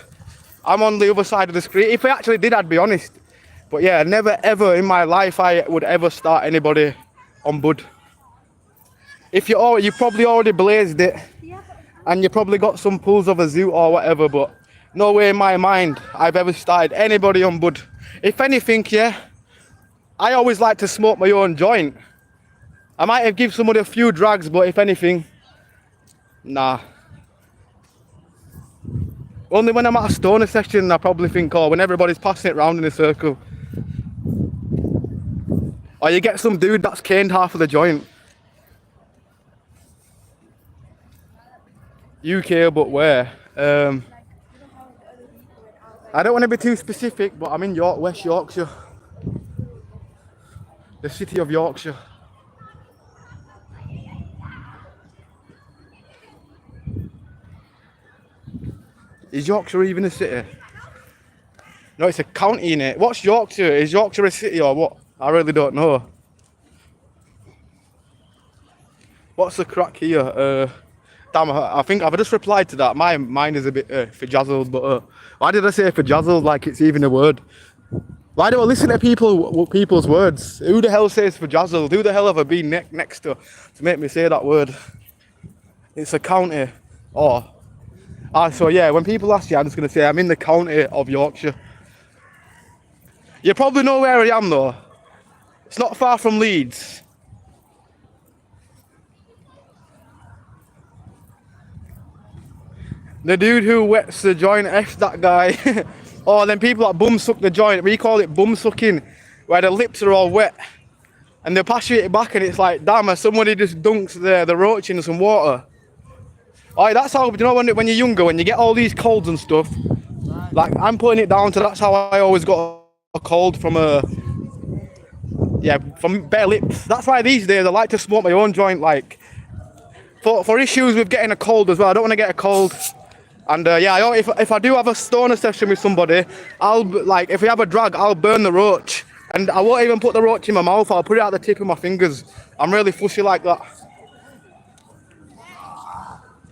I'm on the other side of the screen. If I actually did, I'd be honest. But yeah, never ever in my life I would ever start anybody on bud. If you probably already blazed it, and you probably got some pulls of a zoot or whatever, but no way in my mind I've ever started anybody on bud. If anything, yeah, I always like to smoke my own joint. I might have give somebody a few drags, but if anything, nah. Only when I'm at a stoner session I probably think, oh, when everybody's passing it round in a circle. Or you get some dude that's caned half of the joint. UK, but where? I don't want to be too specific, but I'm in West Yorkshire. The city of Yorkshire. Is Yorkshire even a city? No, it's a county in it. What's Yorkshire? Is Yorkshire a city or what? I really don't know. What's the crack here? Damn, I think I've just replied to that. My mind is a bit fajazzled, but why did I say fajazzled like it's even a word? Why do I listen to people's words? Who the hell says fajazzled? Who the hell have I been next to make me say that word? It's a county. Oh. So yeah, when people ask you, I'm just going to say I'm in the county of Yorkshire. You probably know where I am though. It's not far from Leeds. The dude who wets the joint, F that guy. Or then people that bum suck the joint, we call it bum sucking, where the lips are all wet. And they pass you it back and it's like, damn, somebody just dunks the roach in some water. Oh, that's how, you know, when you're younger, when you get all these colds and stuff, like I'm putting it down to that's how I always got a cold from from bare lips. That's why these days I like to smoke my own joint, like for issues with getting a cold as well. I don't want to get a cold. And yeah, if I do have a stoner session with somebody, if we have a drag, I'll burn the roach. And I won't even put the roach in my mouth, I'll put it at the tip of my fingers. I'm really fussy like that.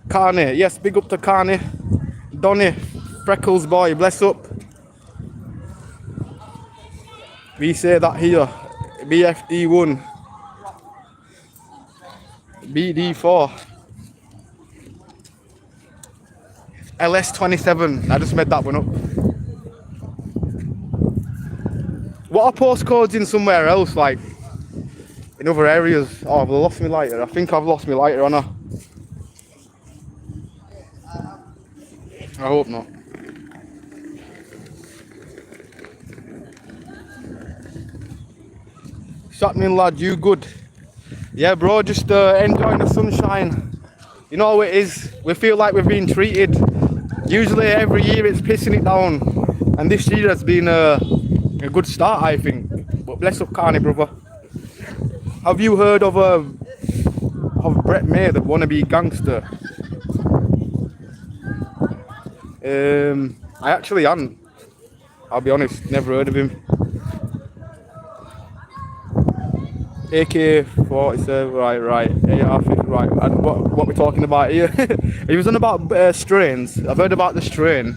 Carney, yes, big up to Carney. Donny, Freckles boy, bless up. We say that here. BFD1. BD4. LS27. I just made that one up. What are postcodes in somewhere else, like in other areas? Oh, I've lost my lighter. I think I've lost my lighter, haven't I? I hope not. What's happening, lad? You good? Yeah, bro, just enjoying the sunshine. You know how it is. We feel like we've been treated. Usually every year it's pissing it down. And this year has been a good start, I think. But bless up Carney, brother. Have you heard of Brett May, the wannabe gangster? I actually hadn't. I'll be honest, never heard of him. AK-47, right, AR-50, right. And what we're talking about here? He was on about strains. I've heard about the strain.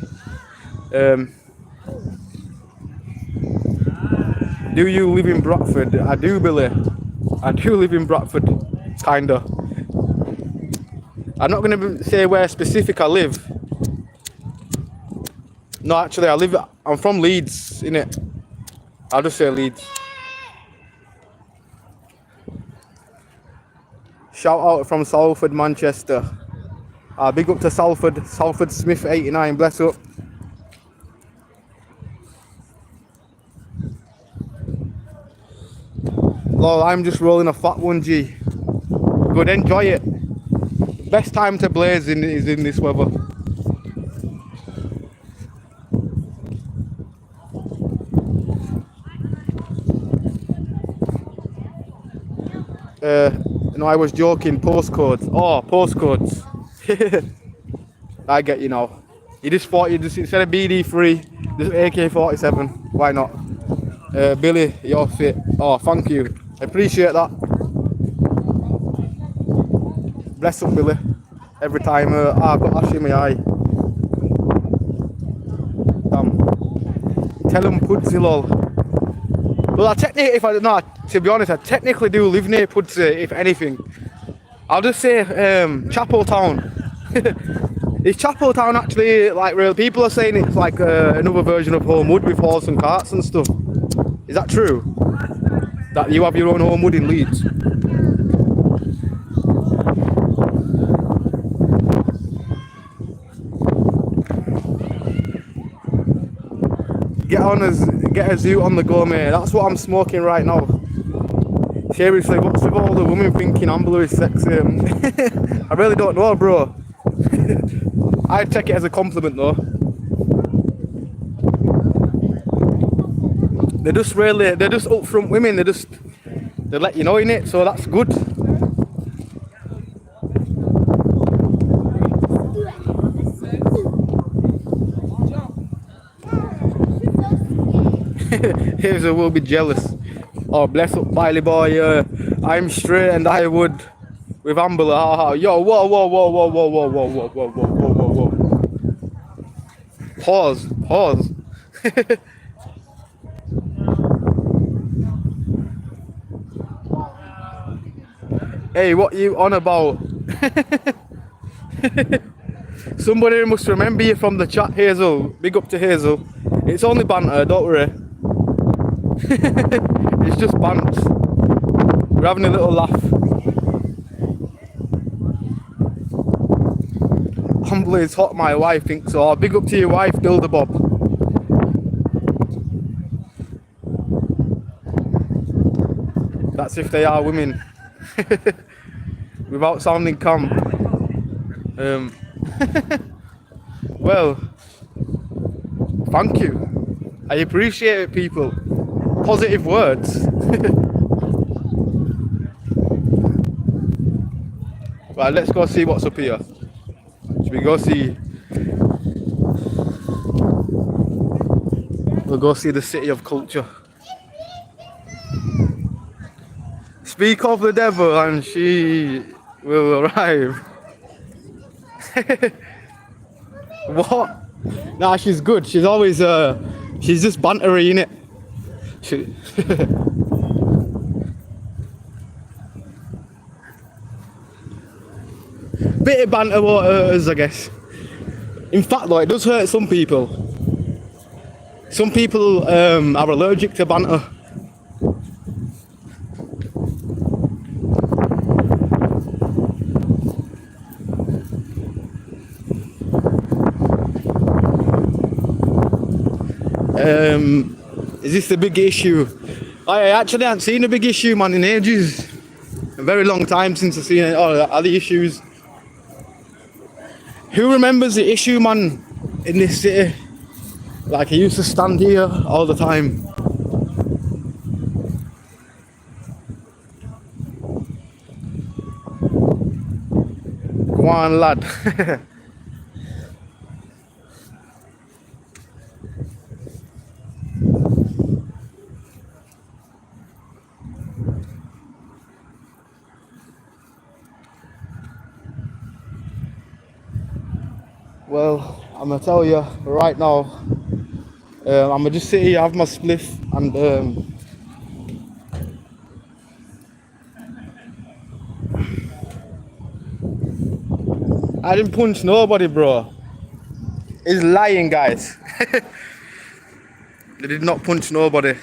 Do you live in Bradford? I do, Billy. I do live in Bradford, kinda. I'm not gonna say where specific I live. No, actually, I'm from Leeds, innit? I'll just say Leeds. Shout out from Salford, Manchester. Big up to Salford. Salford Smith 89, bless up. Lol, I'm just rolling a fat one, G. Good, enjoy it. Best time to blaze is in this weather. No, I was joking. Postcodes. Oh, postcodes. I get you now. You just thought instead of BD3, just AK-47. Why not? Billy, you're fit. Oh, thank you. I appreciate that. Bless up, Billy. Every time I've got ash in my eye. Damn. Tell him Pudsey, lol. Well, to be honest, I technically do live near Pudsey, if anything. I'll just say Chapel Town. Is Chapel Town actually like real? People are saying it's like another version of Homewood with horse and carts and stuff. Is that true? That you have your own Homewood in Leeds? Get a zoo on the go, mate. That's what I'm smoking right now. Seriously, what's with all the women thinking Ambler is sexy? I really don't know, bro. I'd take it as a compliment, though. They're just upfront women. They let you know in it, so that's good. Hazel will be jealous. Oh, bless up, Biley boy. I'm straight and I would with Ambler. Haha. Yo, whoa. Pause. Hey, what you on about? Somebody must remember you from the chat, Hazel. Big up to Hazel. It's only banter, don't worry. It's just bants. We're having a little laugh. Ambler is hot, my wife thinks so. Big up to your wife, Dilda Bob. That's if they are women. Without sounding calm. Well, thank you. I appreciate it, people. Positive words. Right, let's go see what's up here. Should we go see? We'll go see the City of Culture. Speak of the devil and she will arrive. What? Nah, she's good. She's always she's just bantery, innit? Bit of banter won't hurt us, I guess. In fact, though, it does hurt some people. Some people are allergic to banter. Is this the big issue? I actually haven't seen a big issue, man, in ages. A very long time since I've seen it. Oh, are the issues? Who remembers the issue, man, in this city? Like, I used to stand here all the time. Go on, lad. Well, I'm gonna tell you right now, I'm gonna just sit here, have my spliff, and I didn't punch nobody, bro. He's lying, guys. They did not punch nobody.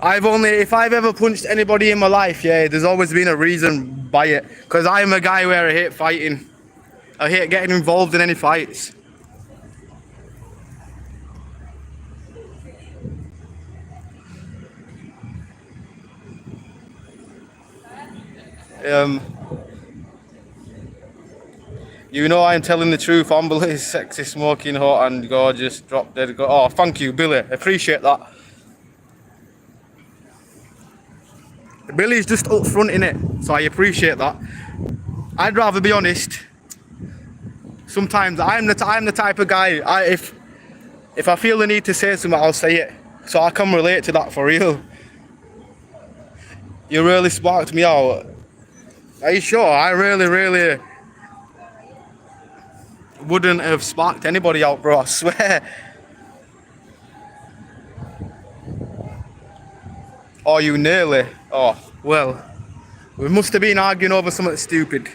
If I've ever punched anybody in my life, yeah, there's always been a reason by it. Because I'm a guy where I hate fighting. I hate getting involved in any fights. You know I'm telling the truth. Ambler is sexy, smoking hot and gorgeous. Drop dead. Oh, thank you, Billy. Appreciate that. Billy's just up front in it, so I appreciate that. I'd rather be honest. Sometimes I'm the type of guy. If I feel the need to say something, I'll say it. So I can relate to that for real. You really sparked me out. Are you sure? I really wouldn't have sparked anybody out, bro. I swear. Oh, you nearly. Oh, well. We must have been arguing over something stupid.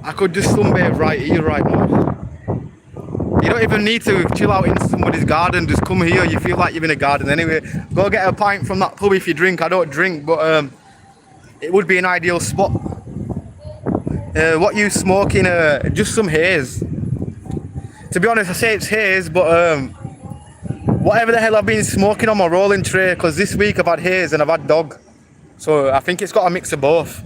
I could just sunbathe right here, right now. You don't even need to chill out in somebody's garden. Just come here. You feel like you're in a garden anyway. Go get a pint from that pub if you drink. I don't drink, but it would be an ideal spot. What you smoking? Just some haze. To be honest, I say it's haze, but whatever the hell I've been smoking on my rolling tray, because this week I've had haze and I've had dog. So I think it's got a mix of both.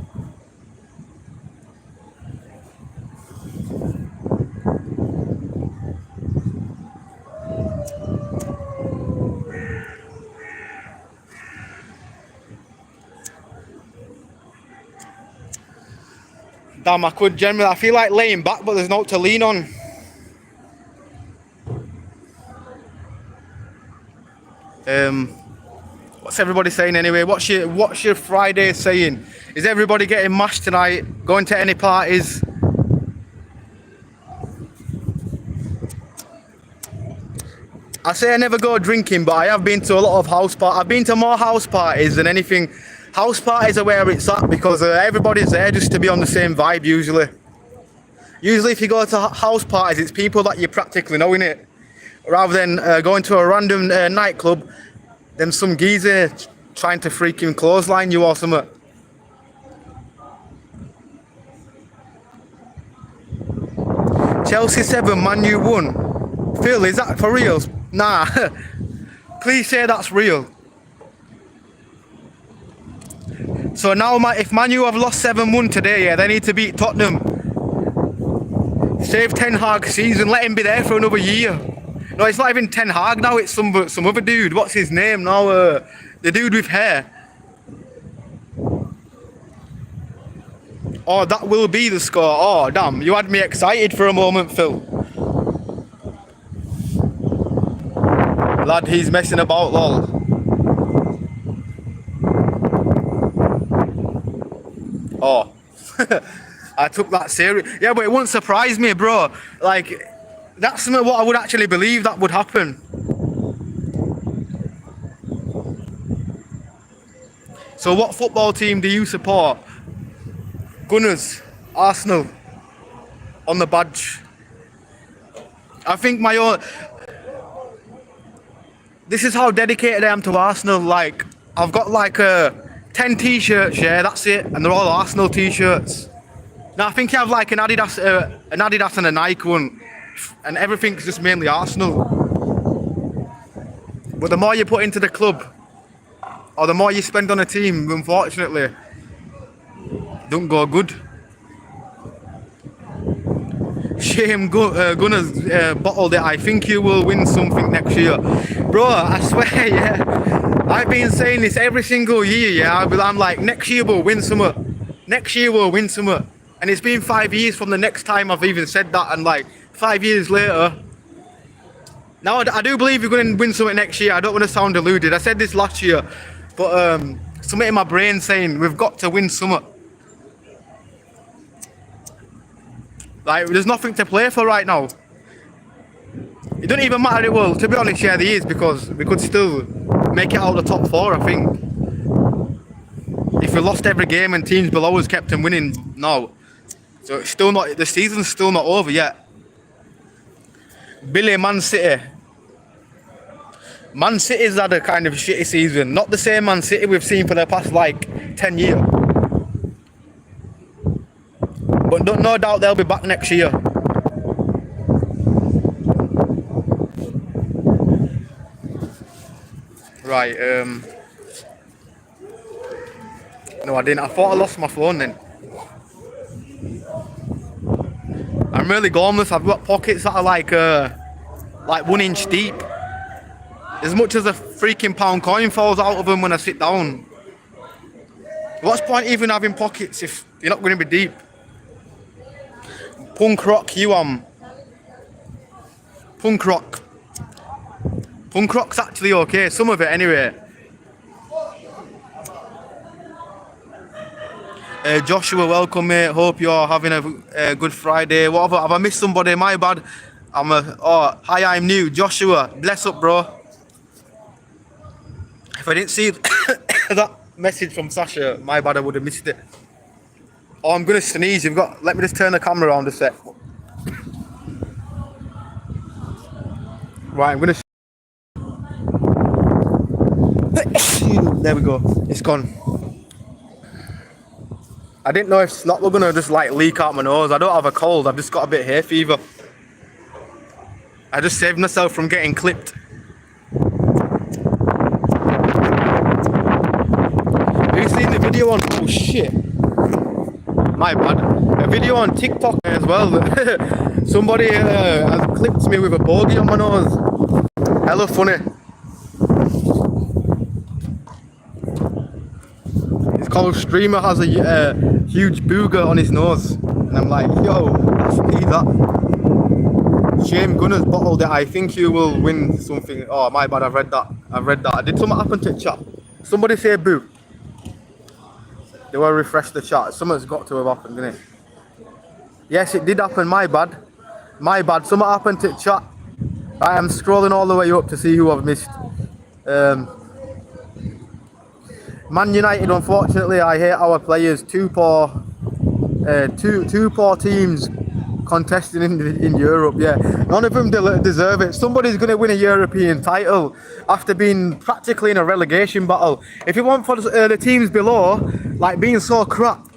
Damn, I feel like laying back, but there's not to lean on. What's everybody saying anyway? What's your Friday saying? Is everybody getting mashed tonight? Going to any parties? I say I never go drinking, but I have been to a lot of house parties. I've been to more house parties than anything. House parties are where it's at because everybody's there just to be on the same vibe usually. Usually if you go to house parties, it's people that you practically know, innit? Rather than going to a random nightclub, then some geezer trying to freaking clothesline you or something. Chelsea 7, Man U 1. Phil, is that for real? Nah. Please say that's real. So now, if Man U have lost 7-1 today, yeah, they need to beat Tottenham. Save Ten Hag's season, let him be there for another year. No, it's not even Ten Hag now, it's some other dude. What's his name now? The dude with hair. Oh, that will be the score. Oh, damn, you had me excited for a moment, Phil. Lad, he's messing about, lol. Oh, I took that serious. Yeah, but it wouldn't surprise me, bro. Like, that's something what I would actually believe that would happen. So what football team do you support? Gunners, Arsenal, on the badge. I think my own... This is how dedicated I am to Arsenal. Like, I've got like 10 t-shirts, yeah, that's it, and they're all Arsenal t-shirts. Now I think you have like an Adidas and a Nike one, and everything's just mainly Arsenal. But the more you put into the club, or the more you spend on a team, unfortunately, it don't go good. Shame Gunners bottled it. I think you will win something next year. Bro, I swear, yeah. I've been saying this every single year, yeah. I'm like, next year we'll win something. Next year we'll win something. And it's been 5 years from the next time I've even said that, and like 5 years later. Now I do believe you're going to win something next year. I don't want to sound deluded. I said this last year, but something in my brain saying we've got to win something. Like, there's nothing to play for right now. It doesn't even matter. Well, to be honest, yeah, there is, because we could still make it out of the top 4, I think. If we lost every game and teams below us kept on winning now. So it's still not, the season's still not over yet. Billy, Man City. Man City's had a kind of shitty season. Not the same Man City we've seen for the past like 10 years. But no doubt they'll be back next year. Right, no I didn't. I thought I lost my phone then. I'm really gormless. I've got pockets that are like 1 inch deep. As much as a freaking pound coin falls out of them when I sit down. What's the point even having pockets if you're not going to be deep? Punk rock, you Punk rock. Punk rock's actually okay, some of it anyway. Joshua, welcome mate. Hope you're having a good Friday. Whatever, have I missed somebody? My bad. Hi, I'm new. Joshua, bless up, bro. If I didn't see that message from Sasha, my bad, I would have missed it. Oh, I'm gonna sneeze. Let me just turn the camera around a sec. Right, I'm gonna. There we go. It's gone. I didn't know if snot were gonna just like leak out my nose. I don't have a cold. I've just got a bit of hay fever. I just saved myself from getting clipped. Have you seen the video on? Oh shit. My bad. A video on TikTok as well. Somebody has clipped me with a bogey on my nose. Hella funny. His called streamer has a huge booger on his nose. And I'm like, yo, that's me that. Shame Gunners bottled it. I think you will win something. Oh my bad, I've read that. Did something happen to chat? Somebody say boo. They will refresh the chat. Something's got to have happened, didn't it? Yes, it did happen. My bad. My bad. Something happened to chat. I am scrolling all the way up to see who I've missed. Man United, unfortunately, I hate our players. Two poor teams contesting in Europe. Yeah, none of them deserve it. Somebody's going to win a European title after being practically in a relegation battle. If you want for the teams below, like being so crap,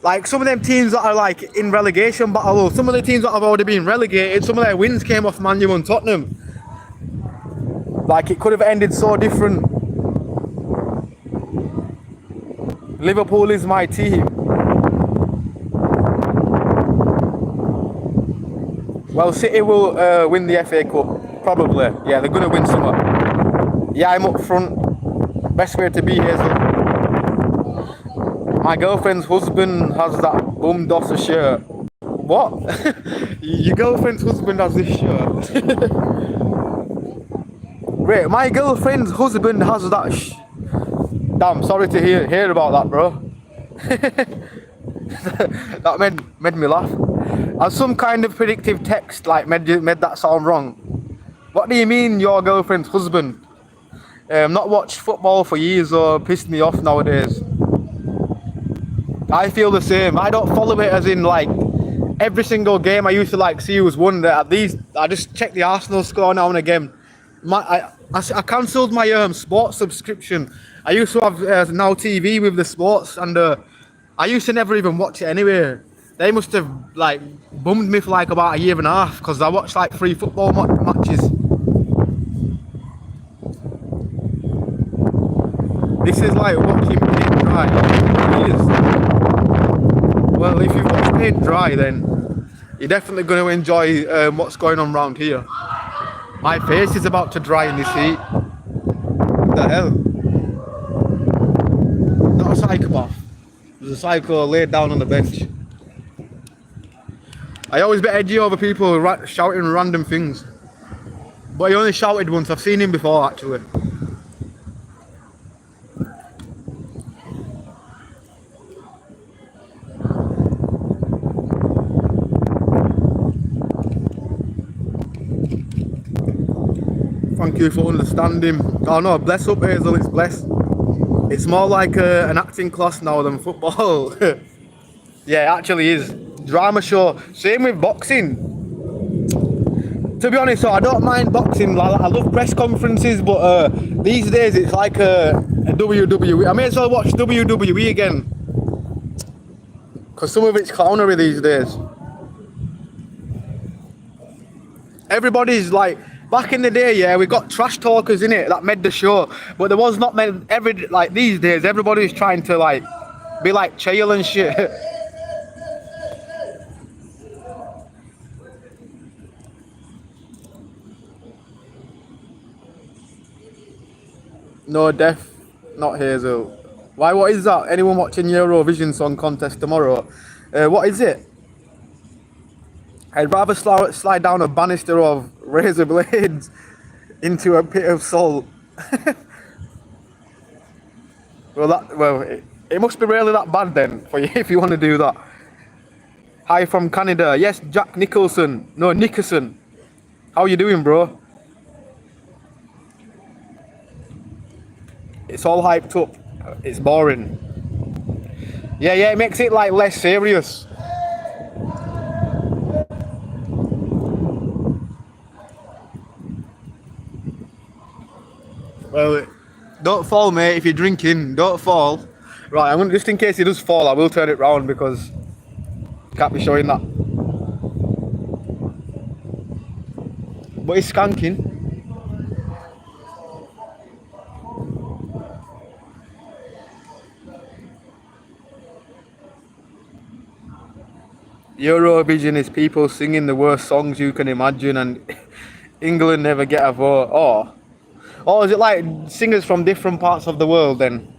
like some of them teams that are like in relegation battle, some of the teams that have already been relegated, some of their wins came off Man U and Tottenham. Like it could have ended so different. Liverpool is my team. Well, City will win the FA Cup, probably. Yeah, they're going to win something. Yeah, I'm up front. Best way to be, Hazel. My girlfriend's husband has that bum dosser shirt. What? Your girlfriend's husband has this shirt? Wait, my girlfriend's husband has that Damn, sorry to hear about that, bro. That made me laugh. Has some kind of predictive text like made that sound wrong? What do you mean, your girlfriend's husband? Not watched football for years, or pissed me off nowadays. I feel the same. I don't follow it as in like every single game I used to like see who's won. At least I just check the Arsenal score now and again. I cancelled my sports subscription. I used to have Now TV with the sports, and I used to never even watch it anyway. They must have like bummed me for like about a year and a half because I watched like 3 football matches. This is like watching paint dry. It is. Well, if you watch paint dry, then you're definitely going to enjoy what's going on around here. My face is about to dry in this heat. What the hell? Not a psychopath. There's a psycho laid down on the bench. I always get edgy over people shouting random things. But he only shouted once. I've seen him before, actually. Thank you for understanding. Oh no, bless up Hazel, it's blessed. It's more like an acting class now than football. Yeah, it actually is. Drama show. Same with boxing. To be honest, so I don't mind boxing. I love press conferences, but these days it's like a WWE. I may as well watch WWE again. Because some of it's clownery these days. Everybody's like, back in the day, yeah, we got trash talkers in it that made the show, but there was not many. Like these days, everybody's trying to like be like Chael and shit. No, Def, not Hazel. Why? What is that? Anyone watching Eurovision Song Contest tomorrow? What is it? I'd rather slide down a banister of razor blades into a pit of salt. Well, it must be really that bad then for you if you want to do that. Hi from Canada. Yes, Jack Nicholson. No, Nickerson. How you doing, bro? It's all hyped up. It's boring. Yeah, it makes it like less serious. Well, don't fall, mate. If you're drinking, don't fall. Right, I'm gonna, just in case he does fall, I will turn it round because can't be showing that. But he's skanking. Eurovision is people singing the worst songs you can imagine, and England never get a vote. Or is it like singers from different parts of the world then?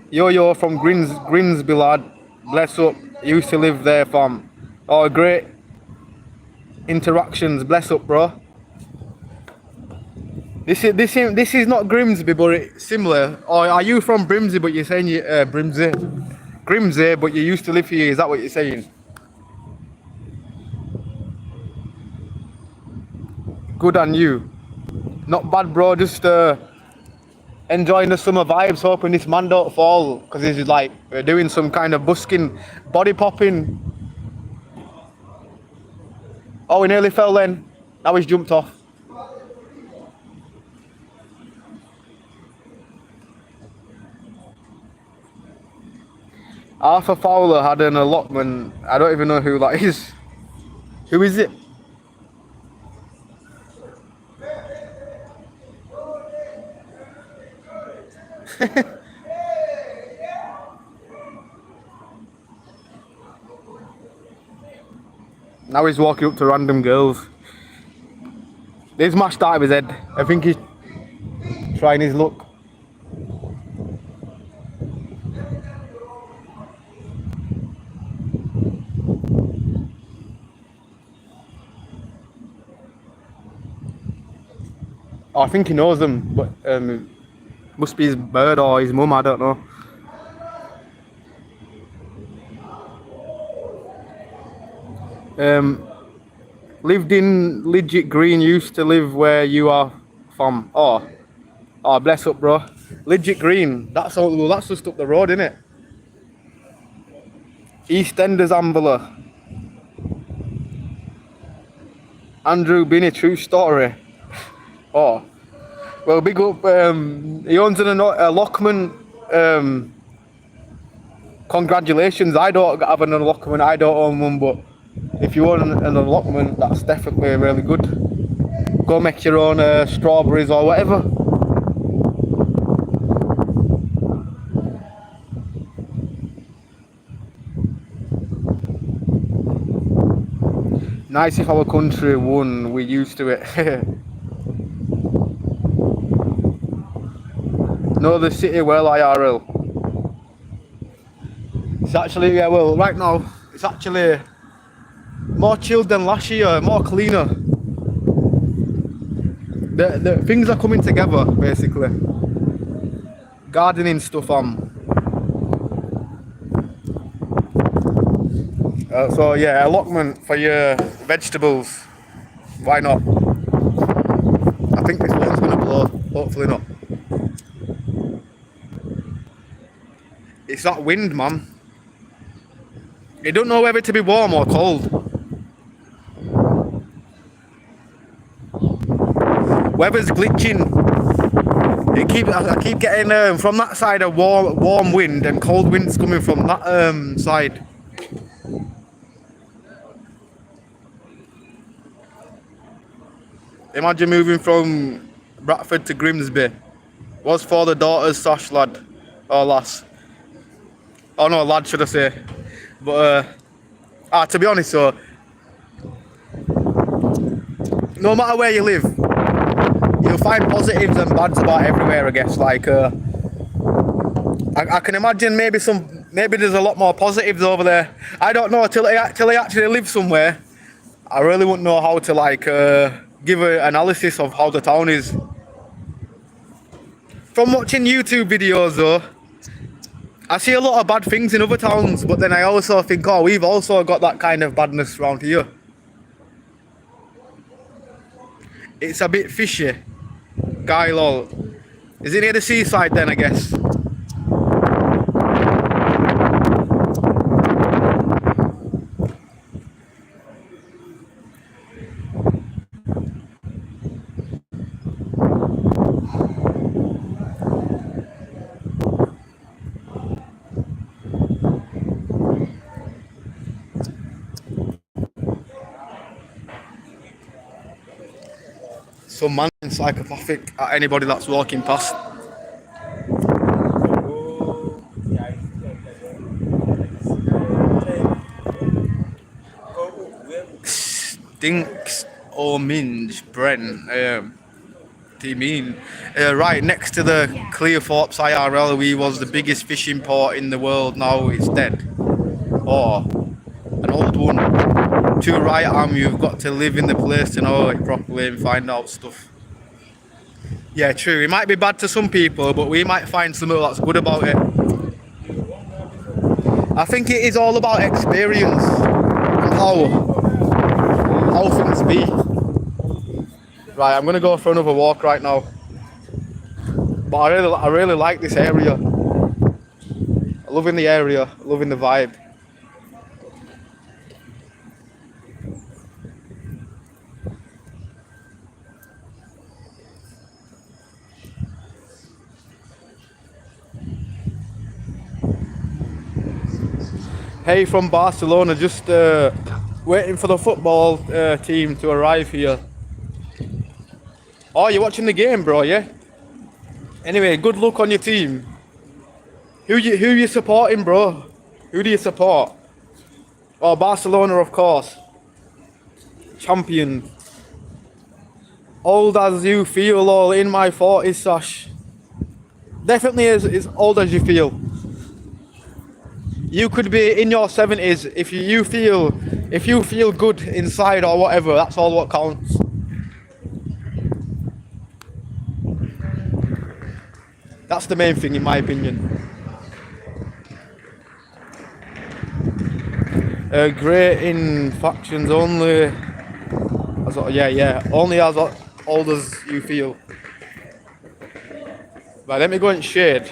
Yo from Grimsby, lad. Bless up. Used to live there, fam. Oh, great interactions. Bless up, bro. This is not Grimsby, but it's similar. Or are you from Brimsey, but you're saying you Grimsby, but you used to live here? Is that what you're saying? Good on you. Not bad, bro. Just enjoying the summer vibes. Hoping this man don't fall because he's like doing some kind of busking, body popping. Oh, he nearly fell then. Now he's jumped off. Arthur Fowler had an allotment. I don't even know who that is. Who is it? Now he's walking up to random girls. He's mashed out of his head. I think he's trying his luck. Oh, I think he knows them, but must be his bird or his mum, I don't know. Lived in Legit Green, used to live where you are from. Oh, bless up, bro. Legit Green, that's just up the road, isn't it? EastEnders, Ambler. Andrew Binney, true story. Oh, well, big up. He owns a Lockman. Congratulations. I don't have an unlockment. I don't own one, but if you own an unlockment, that's definitely really good. Go make your own strawberries or whatever. Nice if our country won. We're used to it. Know the city well, IRL. It's actually, yeah, well, right now, it's actually more chilled than last year, more cleaner. The things are coming together, basically. Gardening stuff on. So yeah, allotment for your vegetables. Why not? I think this one's gonna blow. Hopefully not. It's that wind, man. You don't know whether to be warm or cold. Weather's glitching. I keep getting from that side a warm wind and cold winds coming from that side. Imagine moving from Bradford to Grimsby. Was for the daughters / lad or lass. Oh no, lad should I say. But to be honest, so no matter where you live, you'll find positives and bads about everywhere, I guess. Like I can imagine maybe there's a lot more positives over there. I don't know till I actually live somewhere. I really wouldn't know how to like give an analysis of how the town is. From watching YouTube videos though, I see a lot of bad things in other towns, but then I also think, oh, we've also got that kind of badness around here. It's a bit fishy. Guy lol. Is it near the seaside then, I guess? Some man psychopathic at anybody that's walking past. Stinks or minge, Brent. Do you mean? Right next to the Clearthorpes IRL, we was the biggest fishing port in the world. Now it's dead. Or an old one. To right arm, you've got to live in the place to know it properly and find out stuff. Yeah, true. It might be bad to some people, but we might find something that's good about it. I think it is all about experience and how things be. Right, I'm gonna go for another walk right now. But I really like this area. I'm loving the area, loving the vibe. Hey from Barcelona, just waiting for the football team to arrive here. Oh, you're watching the game, bro, yeah? Anyway, good luck on your team. Who you supporting, bro? Who do you support? Oh, Barcelona, of course. Champion. Old as you feel, all in my 40s, Sash. Definitely as old as you feel. You could be in your 70s if you feel good inside or whatever. That's all what counts. That's the main thing, in my opinion. Great in factions only. Only as old as you feel. Right, let me go and shade.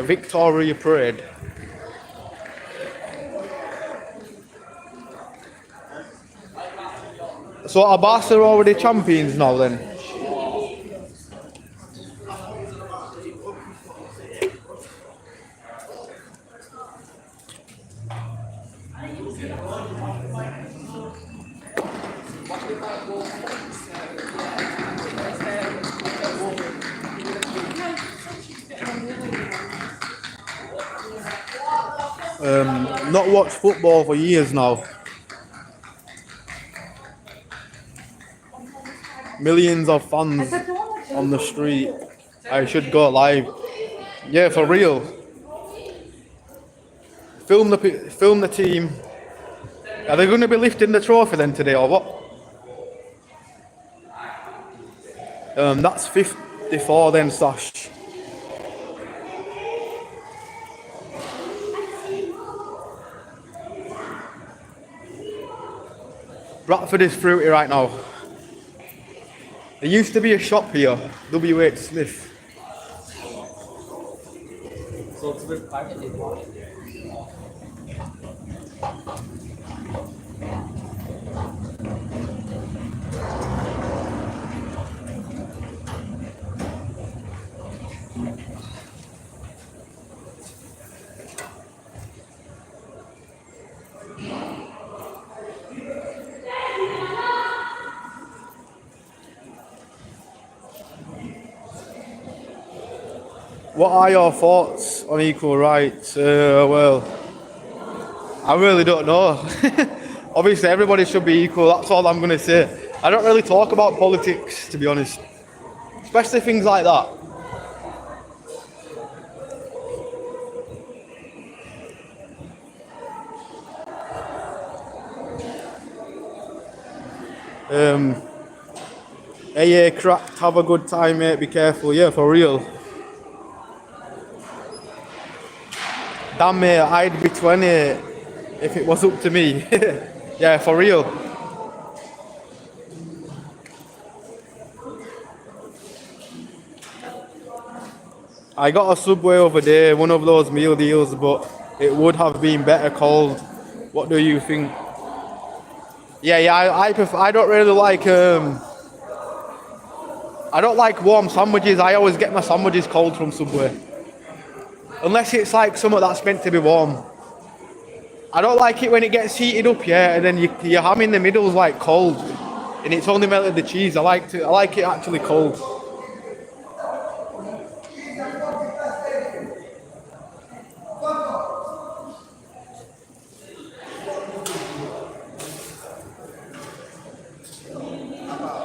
Victoria Parade. So are Barca already champions now then? Not watched football for years now. Millions of fans on the street. I should go live. Yeah, for real. Film the team. Are they going to be lifting the trophy then today or what? That's 54 then, Sash. Bradford is fruity right now. There used to be a shop here, W.H. Smith. So it's with What are your thoughts on equal rights? Well, I really don't know. Obviously, everybody should be equal. That's all I'm going to say. I don't really talk about politics, to be honest, especially things like that. Hey, cracked. Have a good time, mate. Be careful. Yeah, for real. Damn, mate. I'd be 20 if it was up to me. Yeah, for real. I got a Subway over there, one of those meal deals, but it would have been better cold. What do you think? Yeah, I prefer, I don't really like I don't like warm sandwiches. I always get my sandwiches cold from Subway. Unless it's like something that's meant to be warm. I don't like it when it gets heated up, yeah, and then your ham in the middle is like cold, and it's only melted the cheese. I like it actually cold.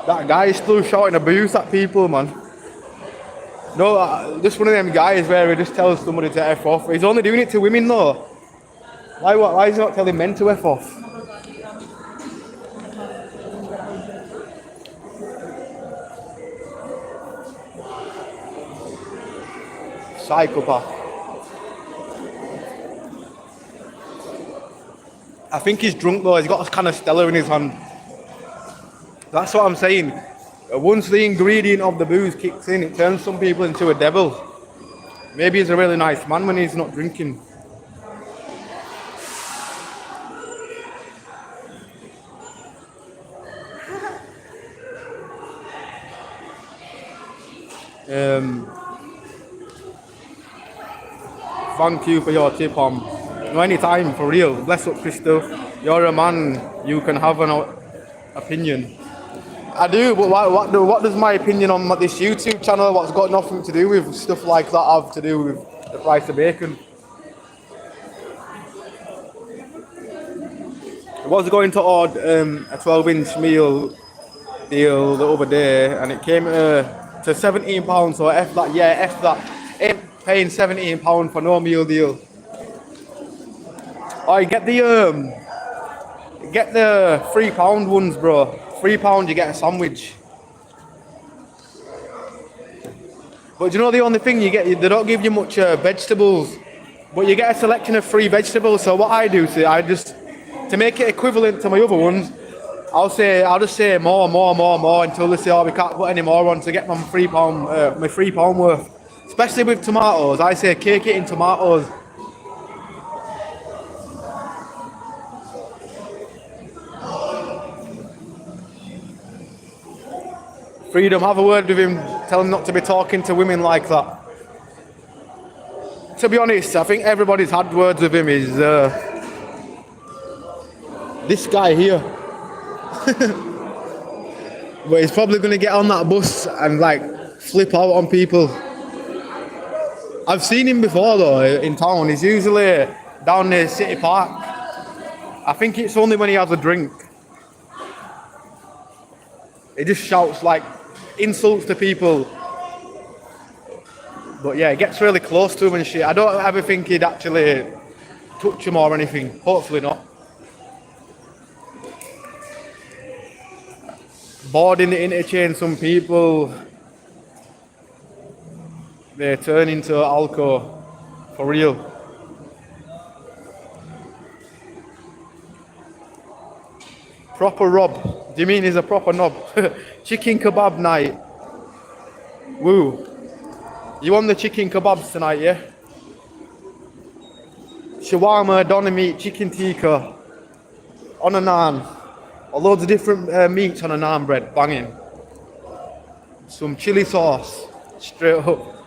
That guy is still shouting abuse at people, man. No, just one of them guys where he just tells somebody to F off. He's only doing it to women though. Why is he not telling men to F off? Psychopath. I think he's drunk though. He's got a can of Stella in his hand. That's what I'm saying. Once the ingredient of the booze kicks in, it turns some people into a devil. Maybe he's a really nice man when he's not drinking. Thank you for your tip on. No, anytime, for real. Bless up, Crystal. You're a man. You can have an opinion. I do, but what does my opinion on this YouTube channel, what's got nothing to do with stuff like that, have to do with the price of bacon? I was going to order a 12-inch meal deal the other day, and it came to £17, so F that, yeah, F that. Ain't paying £17 for no meal deal. I get the £3 ones, bro. £3 you get a sandwich. But you know the only thing you get, they don't give you much vegetables, but you get a selection of free vegetables. So what I do, to make it equivalent to my other ones, I'll just say more until they say, oh, we can't put any more on to get my £3 worth. Especially with tomatoes, I say cake it in tomatoes. Freedom, have a word with him. Tell him not to be talking to women like that. To be honest, I think everybody's had words with him. Is this guy here. But he's probably going to get on that bus and like flip out on people. I've seen him before though in town. He's usually down near City Park. I think it's only when he has a drink. He just shouts like insults to people. But yeah, it gets really close to him and shit. I don't ever think he'd actually touch him or anything. Hopefully not. Boarding the interchange, some people, they turn into alco. For real. Proper Rob. Do you mean he's a proper knob? Chicken kebab night. Woo. You want the chicken kebabs tonight, yeah? Shawarma, doner meat, chicken tikka, on a naan. Or loads of different meats on a naan bread, banging. Some chili sauce, straight up.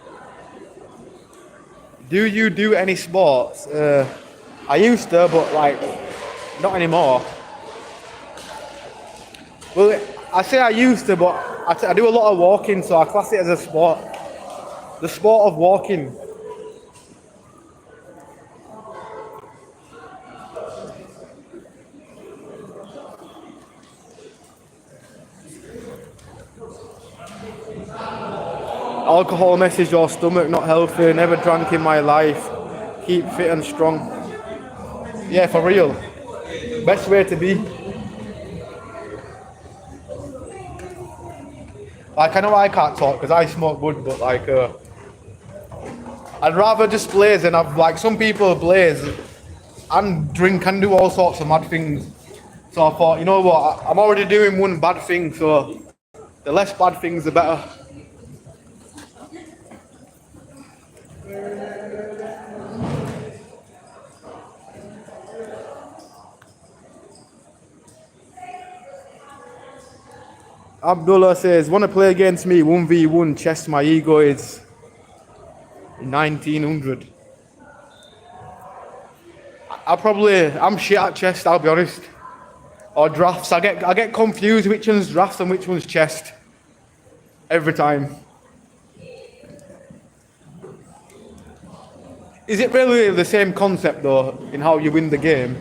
Do you do any sports? I used to, but like, not anymore. Well, I say I used to, but I do a lot of walking, so I class it as a sport. The sport of walking. Alcohol messes your stomach, not healthy, never drank in my life. Keep fit and strong. Yeah, for real. Best way to be. Like, I know I can't talk because I smoke wood, but like, I'd rather just blaze and have, like, some people blaze and drink and do all sorts of mad things. So I thought, you know what, I'm already doing one bad thing, so the less bad things, the better. Abdullah says, want to play against me 1v1 chess, my ego is 1900. I'm shit at chess, I'll be honest. Or drafts, I get confused which one's drafts and which one's chess. Every time. Is it really the same concept though, in how you win the game?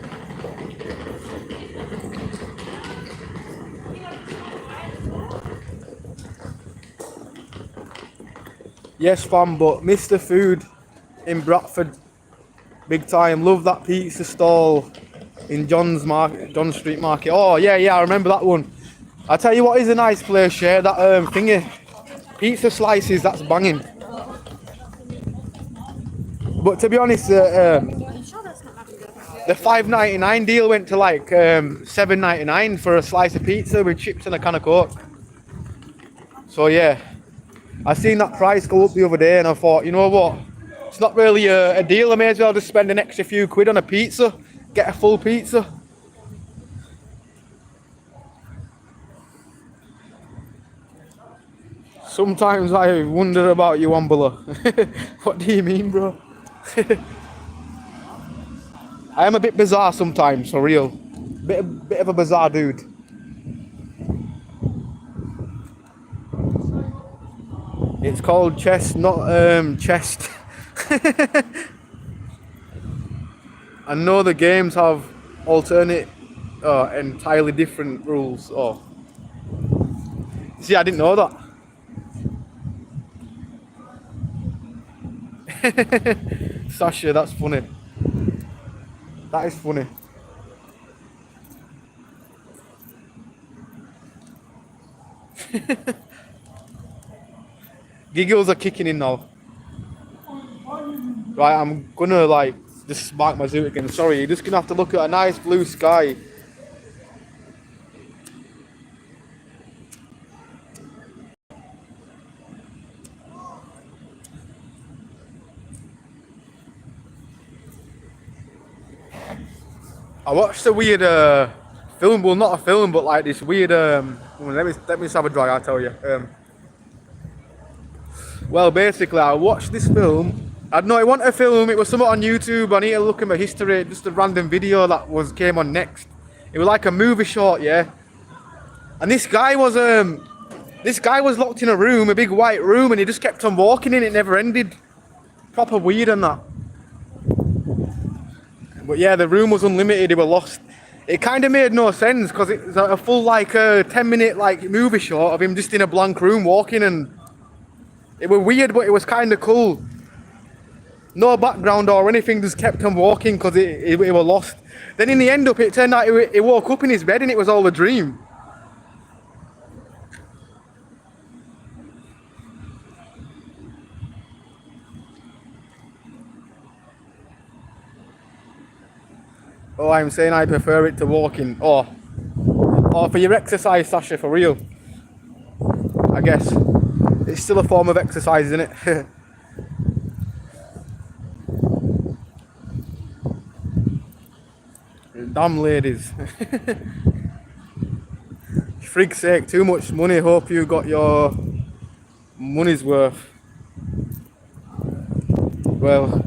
Yes, fam, but Mr. Food in Bradford, big time. Love that pizza stall in John Street Market. Oh, yeah, I remember that one. I tell you what is a nice place, share that thingy. Pizza slices, that's banging. But to be honest, the $5.99 deal went to like $7.99 for a slice of pizza with chips and a can of Coke. So yeah. I seen that price go up the other day and I thought, you know what, it's not really a deal, I may as well just spend an extra few quid on a pizza, get a full pizza. Sometimes I wonder about you, Ambler. What do you mean, bro? I am a bit bizarre sometimes, for real. Bit of a bizarre dude. It's called chess, not chest. I know the games have alternate, entirely different rules. Oh, see, I didn't know that. Sasha, that's funny. That is funny. Giggles are kicking in now. Right, I'm gonna like just spark my zoot again. Sorry, you're just gonna have to look at a nice blue sky. I watched a weird film, well not a film, but like this weird Let me just have a dry. I'll tell you. Well, basically, I watched this film. I don't know. It wasn't a film. It was something on YouTube. I need to look at my history. Just a random video that came on next. It was like a movie short, yeah. And this guy was locked in a room, a big white room, and he just kept on walking in. It never ended. Proper weird and that. But yeah, the room was unlimited. He was lost. It kind of made no sense because it was a full like 10-minute like movie shot of him just in a blank room walking, and it was weird, but it was kind of cool. No background or anything, just kept on walking because it was lost. Then in the end up, it turned out he woke up in his bed and it was all a dream. Oh, I'm saying I prefer it to walking. Or for your exercise, Sasha, for real. I guess. It's still a form of exercise, isn't it? Damn ladies. Frig's sake, too much money. Hope you got your money's worth. Well,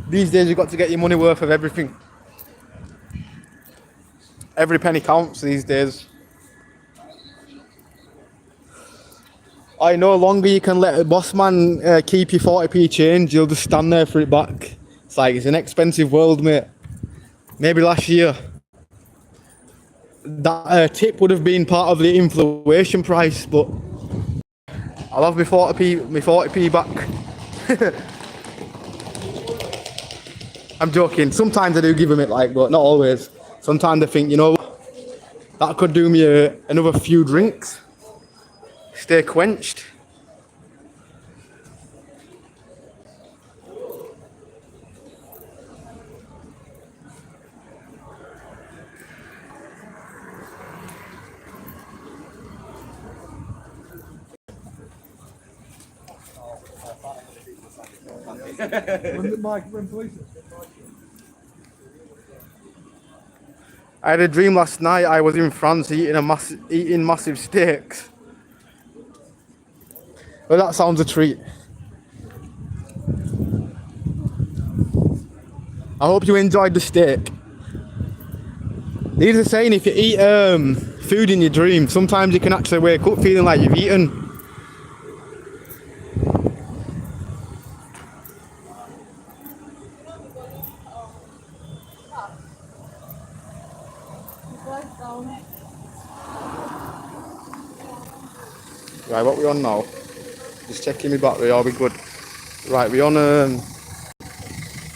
these days you've got to get your money worth of everything. Every penny counts these days. No longer you can let a boss man keep your 40p change. You'll just stand there for it back. It's an expensive world, mate. Maybe last year that tip would have been part of the inflation price, but I'll have my 40p back. I'm joking. Sometimes I do give them it, but not always. Sometimes I think, that could do me another few drinks. Stay quenched. I had a dream last night. I was in France eating massive steaks. Well, that sounds a treat. I hope you enjoyed the steak. These are saying if you eat food in your dream, sometimes you can actually wake up feeling like you've eaten. Right, what we on now? Just checking my battery, are we good? Right, we on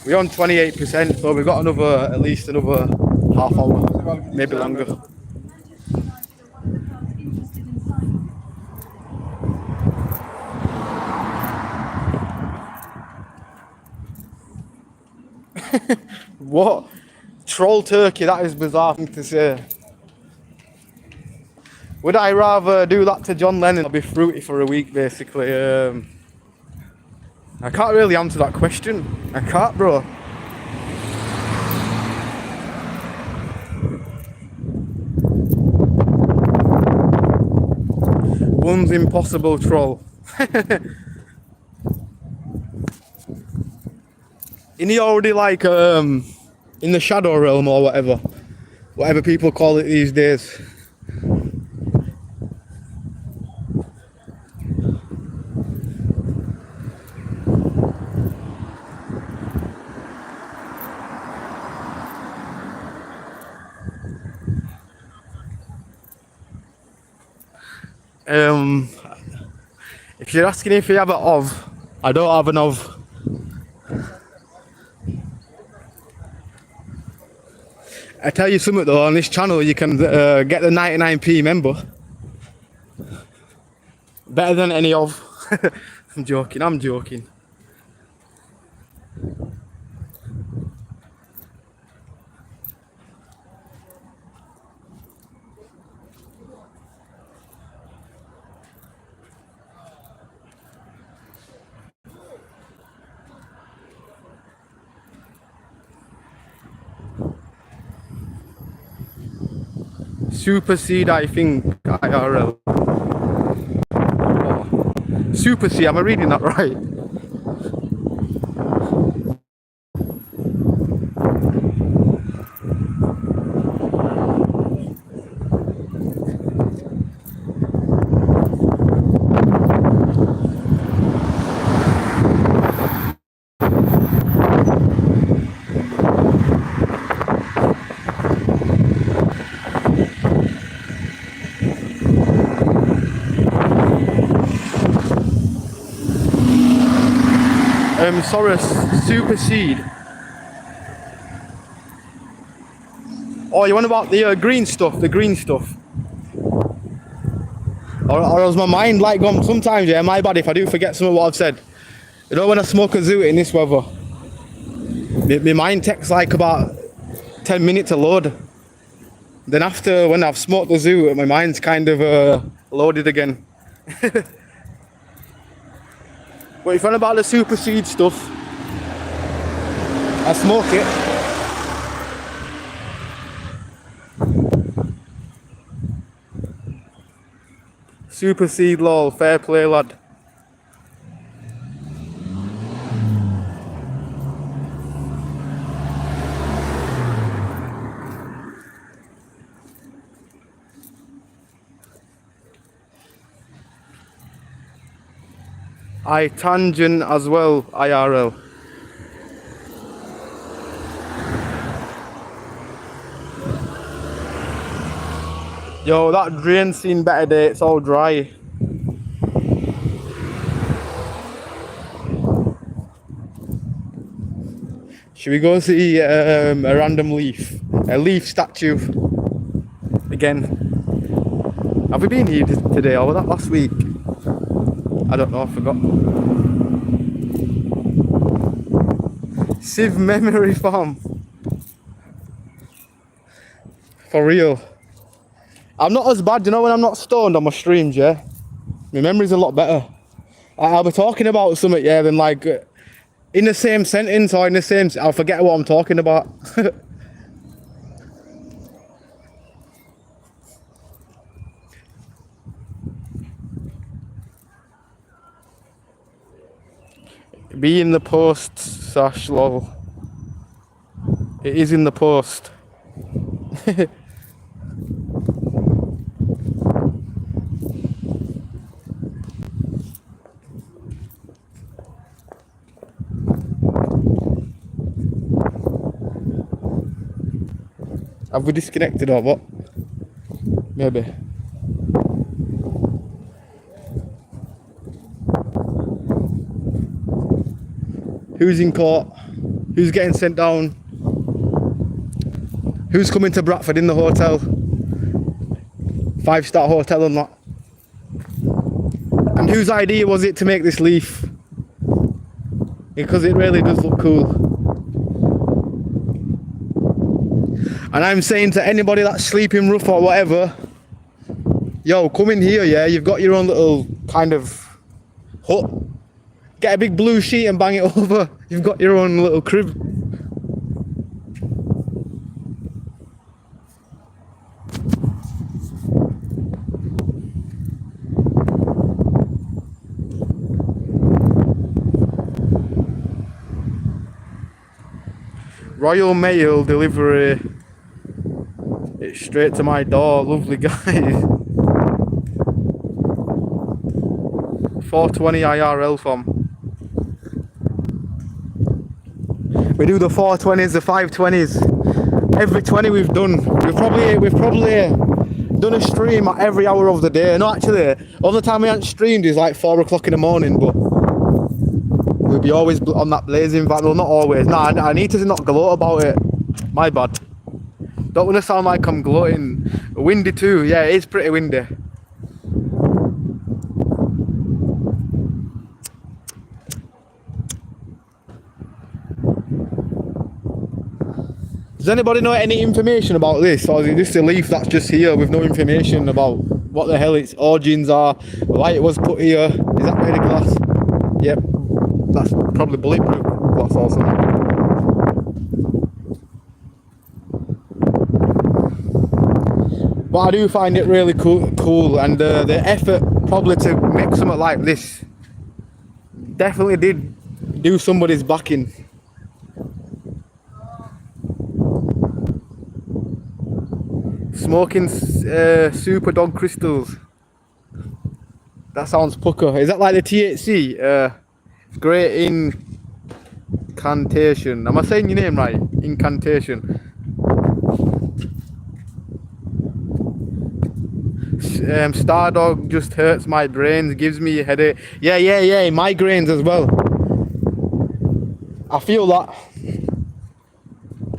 28%, so we've got at least another half hour, maybe longer. What? Troll turkey, that is bizarre thing to say. Would I rather do that to John Lennon or be fruity for a week, basically? I can't really answer that question. I can't, bro. One's impossible, troll. Isn't he already in the shadow realm or whatever people call it these days? If you're asking if you have an of, I don't have an of. I tell you something though, on this channel you can get the 99p member. Better than any of. I'm joking. Supersede, I think. IRL. Oh. Super C, am I reading that right? Sorry, supersede. Oh, you want about the green stuff? The green stuff. Or has my mind like gone? Sometimes, yeah, my bad if I do forget some of what I've said. You know, when I smoke a zoot in this weather, my mind takes like about 10 minutes to load. Then after, when I've smoked the zoot, my mind's kind of loaded again. But if you're on about the supersede stuff, I smoke it. Supersede lol, fair play lad. I tangent as well, IRL. Yo, that drain's seen better day, it's all dry. Should we go see a random leaf? A leaf statue. Again. Have we been here today or was that last week? I don't know, I forgot. Civ Memory Farm. For real. I'm not as bad, you know, when I'm not stoned on my streams, yeah? My memory's a lot better. I'll be talking about something, yeah, then like in the same sentence or in the same, I'll forget what I'm talking about. Be in the post, Sash, lol. It is in the post. Have we disconnected or what? Maybe. Who's in court? Who's getting sent down? Who's coming to Bradford in the hotel? 5-star hotel and that. And whose idea was it to make this leaf? Because it really does look cool. And I'm saying to anybody that's sleeping rough or whatever, yo, come in here, yeah? You've got your own little kind of hut. Get a big blue sheet and bang it over. You've got your own little crib. Royal Mail delivery. It's straight to my door. Lovely guys. 420 IRL from. We do the 420s, the 520s. Every 20 we've done. We've probably done a stream at every hour of the day. No, actually, all the time we haven't streamed is like 4 o'clock in the morning, but we'll be always on that blazing vibe. Well, not always. Nah, I need to not gloat about it. My bad. Don't want to sound like I'm gloating. Windy too. Yeah, it is pretty windy. Does anybody know any information about this, or is it just a leaf that's just here with no information about what the hell its origins are, why it was put here? Is that made of glass? Yep, that's probably bulletproof glass or something. But I do find it really cool, and the effort probably to make something like this definitely did do somebody's backing. Smoking super dog crystals. That sounds pucker. Is that like the THC? It's great incantation. Am I saying your name right? Incantation. Stardog just hurts my brains, gives me a headache. Yeah, migraines as well. I feel that.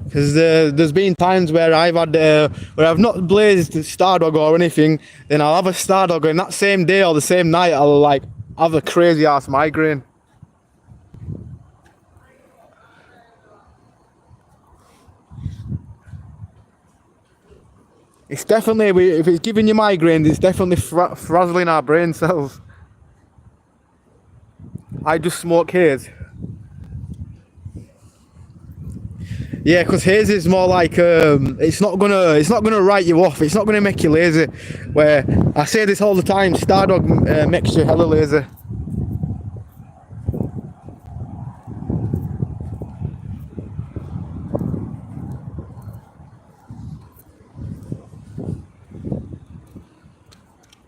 Because there's been times where I've had where I've not blazed Stardog or anything, then I'll have a Stardog, and that same day or the same night I'll like have a crazy ass migraine. It's definitely, if it's giving you migraines, it's definitely frazzling our brain cells. I just smoke haze. Yeah, because haze is more like it's not gonna write you off. It's not gonna make you lazy. Where I say this all the time, Stardog makes you hella lazy.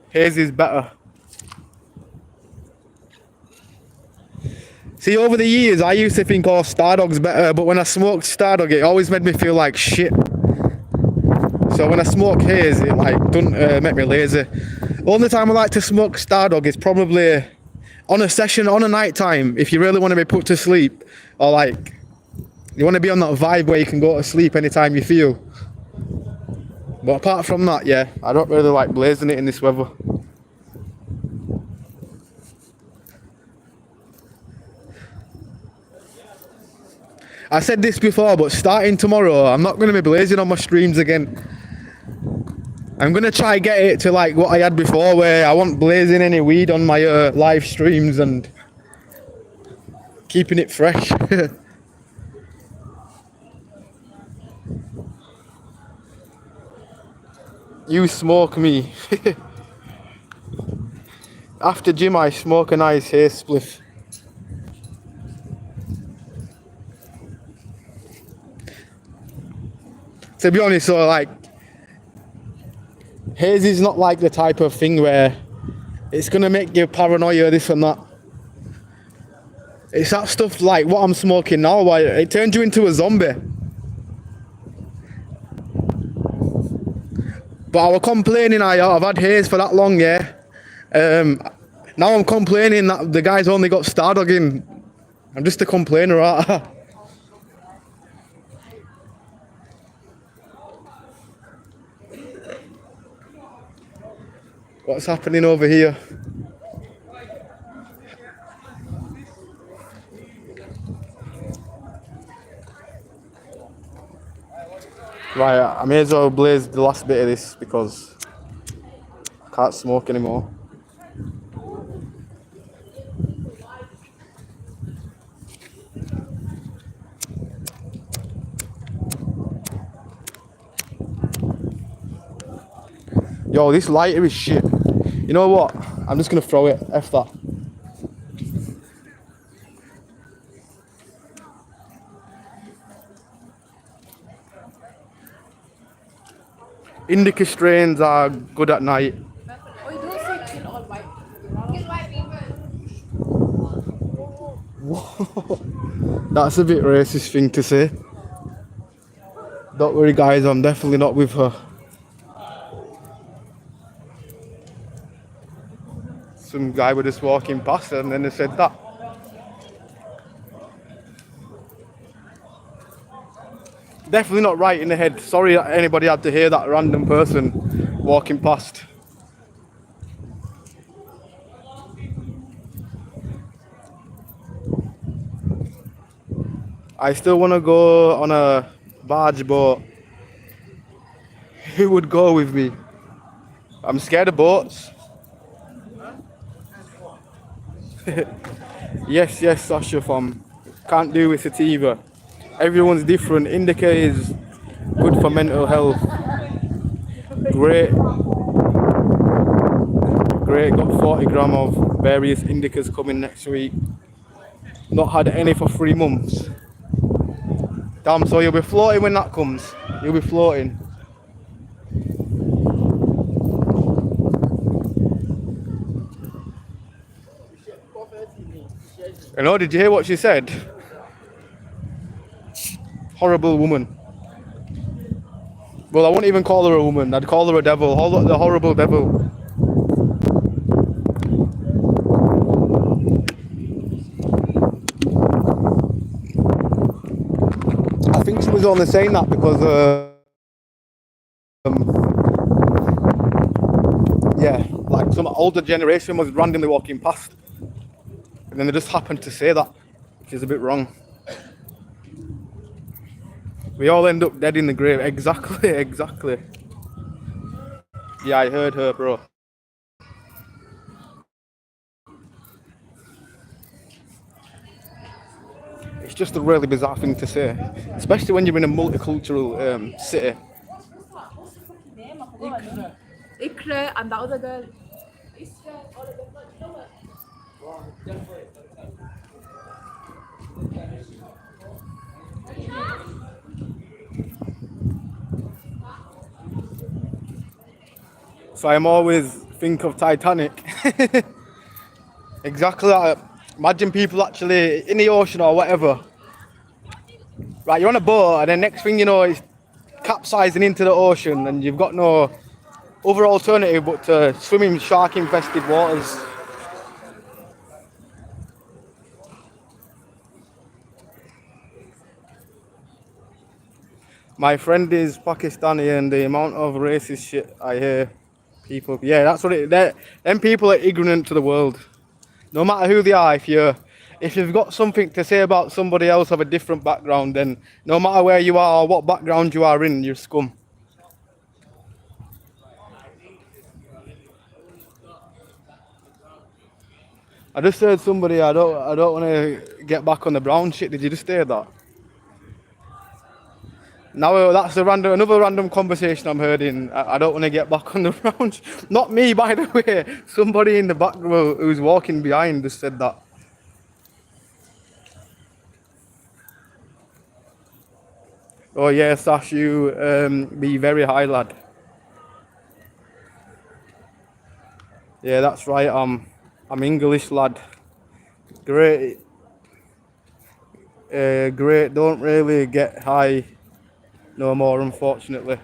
Haze is better. See, over the years, I used to think, oh, Stardog's better, but when I smoked Stardog, it always made me feel like shit. So when I smoke haze, it like doesn't make me lazy. Only time I like to smoke Stardog is probably on a session, on a night time, if you really want to be put to sleep, or like you want to be on that vibe where you can go to sleep anytime you feel. But apart from that, yeah, I don't really like blazing it in this weather. I said this before, but starting tomorrow, I'm not going to be blazing on my streams again. I'm going to try get it to like what I had before, where I wasn't blazing any weed on my live streams and keeping it fresh. You smoke me. After gym, I smoke a nice haze spliff. To be honest, so like haze is not like the type of thing where it's gonna make you paranoia, this and that. It's that stuff like what I'm smoking now, where it turns you into a zombie. But I was complaining, I've had haze for that long, yeah. Now I'm complaining that the guy's only got Stardog in. I'm just a complainer, right? What's happening over here? Right, I may as well blaze the last bit of this because I can't smoke anymore. Yo, this lighter is shit. You know what? I'm just gonna throw it. F that. Indica strains are good at night. That's a bit racist thing to say. Don't worry guys, I'm definitely not with her. Some guy was just walking past her and then they said that. Definitely not right in the head. Sorry that anybody had to hear that random person walking past. I still want to go on a barge boat. Who would go with me? I'm scared of boats. Yes, Sasha fam. Can't do with sativa. Everyone's different. Indica is good for mental health. Great, great. Got 40 gram of various indicas coming next week. Not had any for 3 months. Damn, so you'll be floating when that comes. You'll be floating. You know, did you hear what she said? Horrible woman. Well, I wouldn't even call her a woman. I'd call her a devil. The horrible devil. I think she was only saying that because, yeah, like some older generation was randomly walking past. And then they just happened to say that, which is a bit wrong. We all end up dead in the grave. Exactly, exactly. Yeah, I heard her, bro. It's just a really bizarre thing to say, especially when you're in a multicultural city. Ikra and that other girl. So I'm always think of Titanic. Exactly that. Imagine people actually in the ocean or whatever. Right, you're on a boat and then next thing you know it's capsizing into the ocean and you've got no other alternative but to swim in shark infested waters. My friend is Pakistani and the amount of racist shit I hear people, yeah, that's what it, them people are ignorant to the world. No matter who they are, if you've got something to say about somebody else of a different background, then no matter where you are or what background you are in, you're scum. I just heard somebody, I don't want to get back on the brown shit. Did you just hear that? Now that's another random conversation I'm hearing. I don't want to get back on the brown. Not me, by the way. Somebody in the back row who's walking behind just said that. Oh yeah, Sash, you be very high, lad. Yeah, that's right. I'm English, lad. Great, great. Don't really get high no more, unfortunately.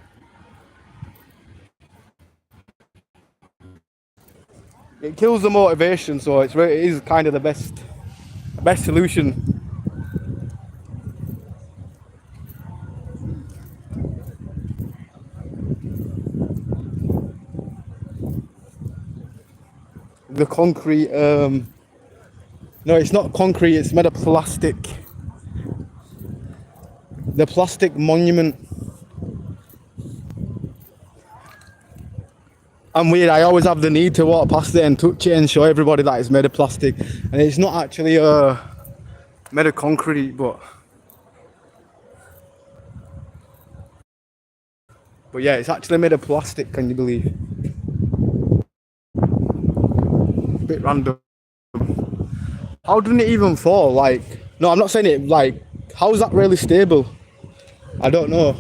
It kills the motivation, so it is kind of the best solution. The concrete, no, it's not concrete. It's made of plastic. The plastic monument. I'm weird. I always have the need to walk past it and touch it and show everybody that it's made of plastic, and it's not actually made of concrete, but yeah, it's actually made of plastic. Can you believe? A bit random. How didn't it even fall? Like, no, I'm not saying it. Like, how is that really stable? I don't know.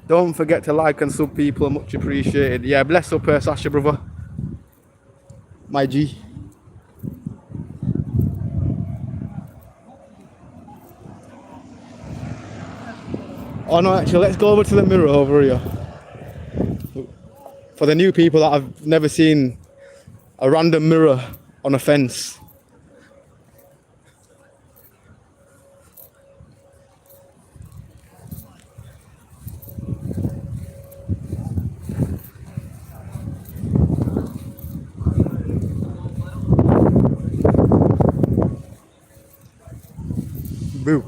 Don't forget to like and sub, people, much appreciated. Yeah, bless up, Sasha, brother. My G. Oh no, actually, let's go over to the mirror over here. For the new people that have never seen a random mirror on a fence. Boo.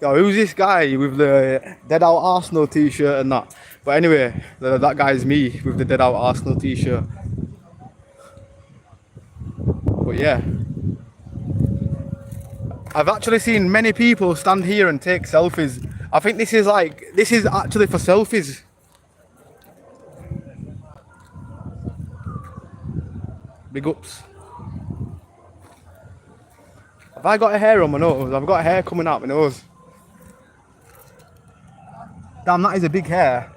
Yo, who's this guy with the Dead Out Arsenal t-shirt and that? But anyway, that guy's me with the Dead Out Arsenal t-shirt. But yeah. I've actually seen many people stand here and take selfies. I think this is actually for selfies. Big ups. Have I got a hair on my nose? I've got a hair coming out my nose. Damn, that is a big hair.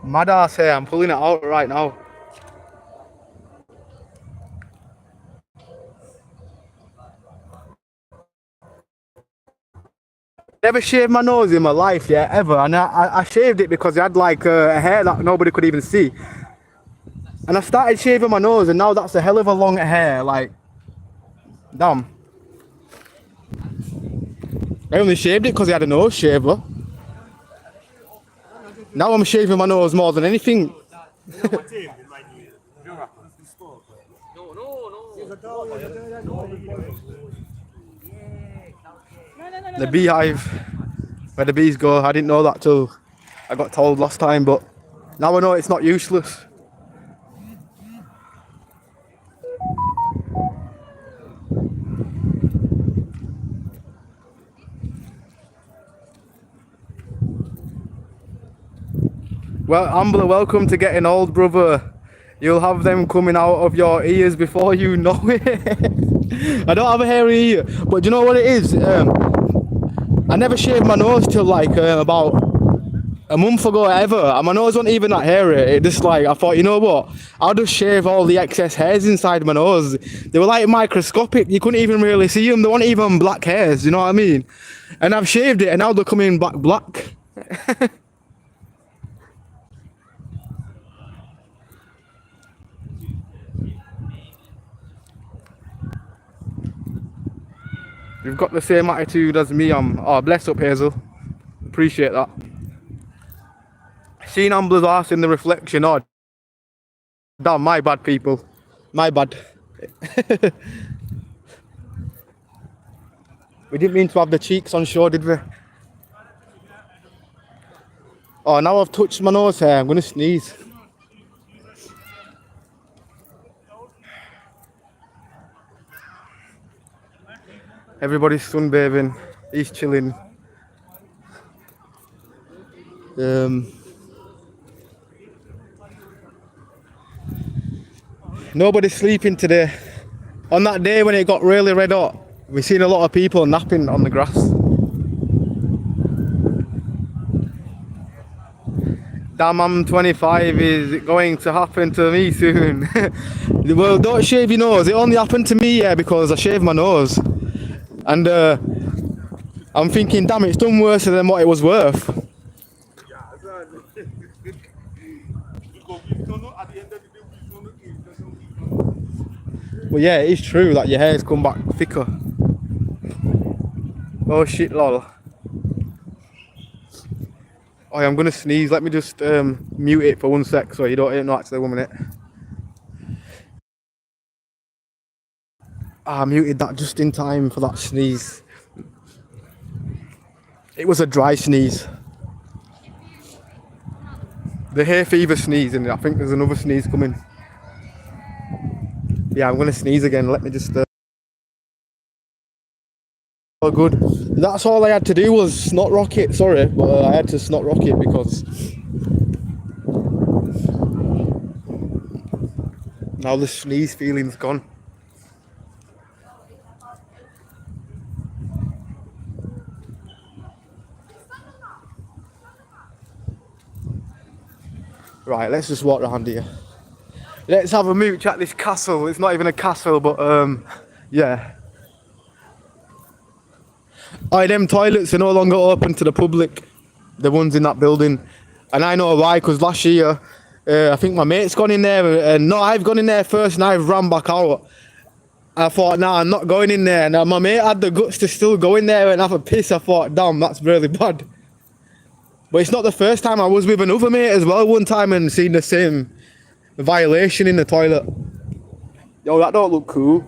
Mad ass hair, I'm pulling it out right now. Never shaved my nose in my life, yeah, ever. And I shaved it because it had like a hair that nobody could even see. And I started shaving my nose, and now that's a hell of a long hair. Like, damn. I only shaved it because he had a nose shaver. Now I'm shaving my nose more than anything. The beehive, where the bees go. I didn't know that till I got told last time, but now I know it's not useless. Well, Ambler, welcome to getting old, brother. You'll have them coming out of your ears before you know it. I don't have a hairy ear, but do you know what it is? I never shaved my nose till like about a month ago ever, and my nose wasn't even that hairy. It just like, I thought, you know what, I'll just shave all the excess hairs inside my nose. They were like microscopic, you couldn't even really see them. They weren't even black hairs, you know what I mean? And I've shaved it and now they're coming back black. You've got the same attitude as me. Oh, bless up, Hazel. Appreciate that. Seen Ambler's ass in the reflection. Oh, damn, my bad, people. My bad. We didn't mean to have the cheeks on show, did we? Oh, now I've touched my nose hair. I'm going to sneeze. Everybody's sunbathing. He's chilling. Nobody's sleeping today. On that day when it got really red hot, we've seen a lot of people napping on the grass. Damn, I'm 25. Is it going to happen to me soon? Well, don't shave your nose. It only happened to me, yeah, because I shaved my nose. And I'm thinking, damn, it's done worse than what it was worth. Well, yeah, it is true that your hair's come back thicker. Oh shit, lol. Oh, yeah, I'm gonna sneeze. Let me just mute it for 1 sec so you don't know actually 1 minute. I muted that just in time for that sneeze. It was a dry sneeze. The hay fever sneeze, and I think there's another sneeze coming. Yeah, I'm gonna sneeze again. Let me just. Oh, good. That's all I had to do was snot rocket. Sorry, but I had to snot rocket because now the sneeze feeling's gone. Right, let's just walk around here. Let's have a mooch at this castle. It's not even a castle, but yeah. Oh, them toilets are no longer open to the public. The ones in that building. And I know why, because last year, I think my mate's gone in there. And no, I've gone in there first and I've ran back out. I thought, nah, I'm not going in there. Now my mate had the guts to still go in there and have a piss. I thought, damn, that's really bad. But it's not the first time. I was with another mate as well one time and seen the same violation in the toilet. Yo, that don't look cool.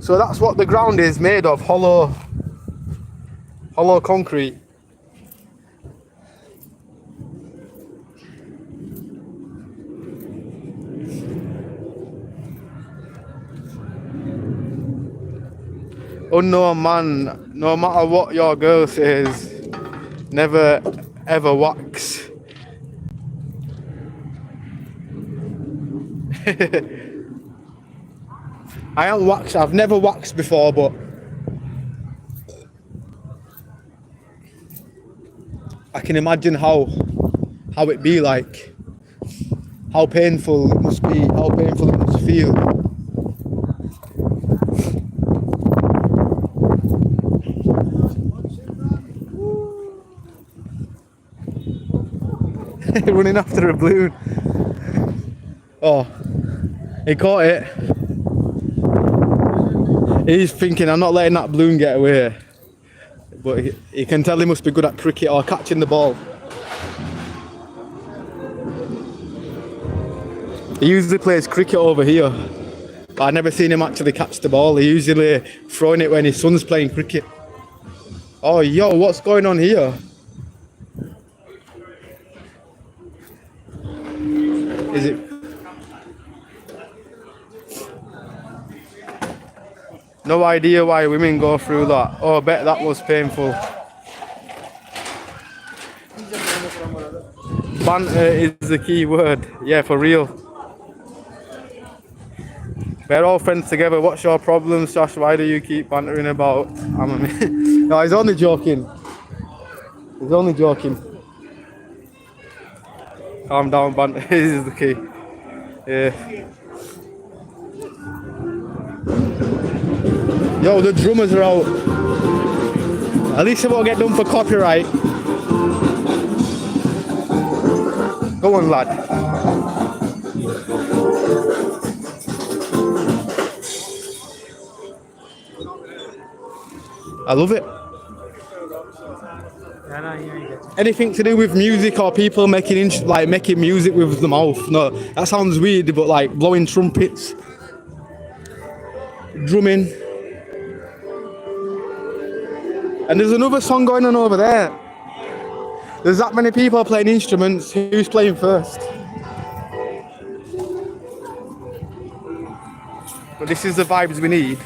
So that's what the ground is made of, hollow concrete. Unknown man, no matter what your girl says, never ever wax. I haven't waxed, I've never waxed before, but I can imagine how it be like, how painful it must be, how painful it must feel. Running after a balloon. Oh, he caught it. He's thinking, I'm not letting that balloon get away. But he can tell he must be good at cricket or catching the ball. He usually plays cricket over here. But I've never seen him actually catch the ball. He usually throwing it when his son's playing cricket. Oh, yo, what's going on here? Is it? No idea why women go through that. Oh, I bet that was painful. Banter is the key word. Yeah, for real. We're all friends together. What's your problems, Josh? Why do you keep bantering about? No, he's only joking. He's only joking. Calm down, banter. This is the key. Yeah. Yo, the drummers are out. At least it won't get done for copyright. Go on, lad. I love it. Anything to do with music or people making making music with the mouth? No, that sounds weird, but like blowing trumpets, drumming. And there's another song going on over there. There's that many people playing instruments. Who's playing first? But this is the vibes we need.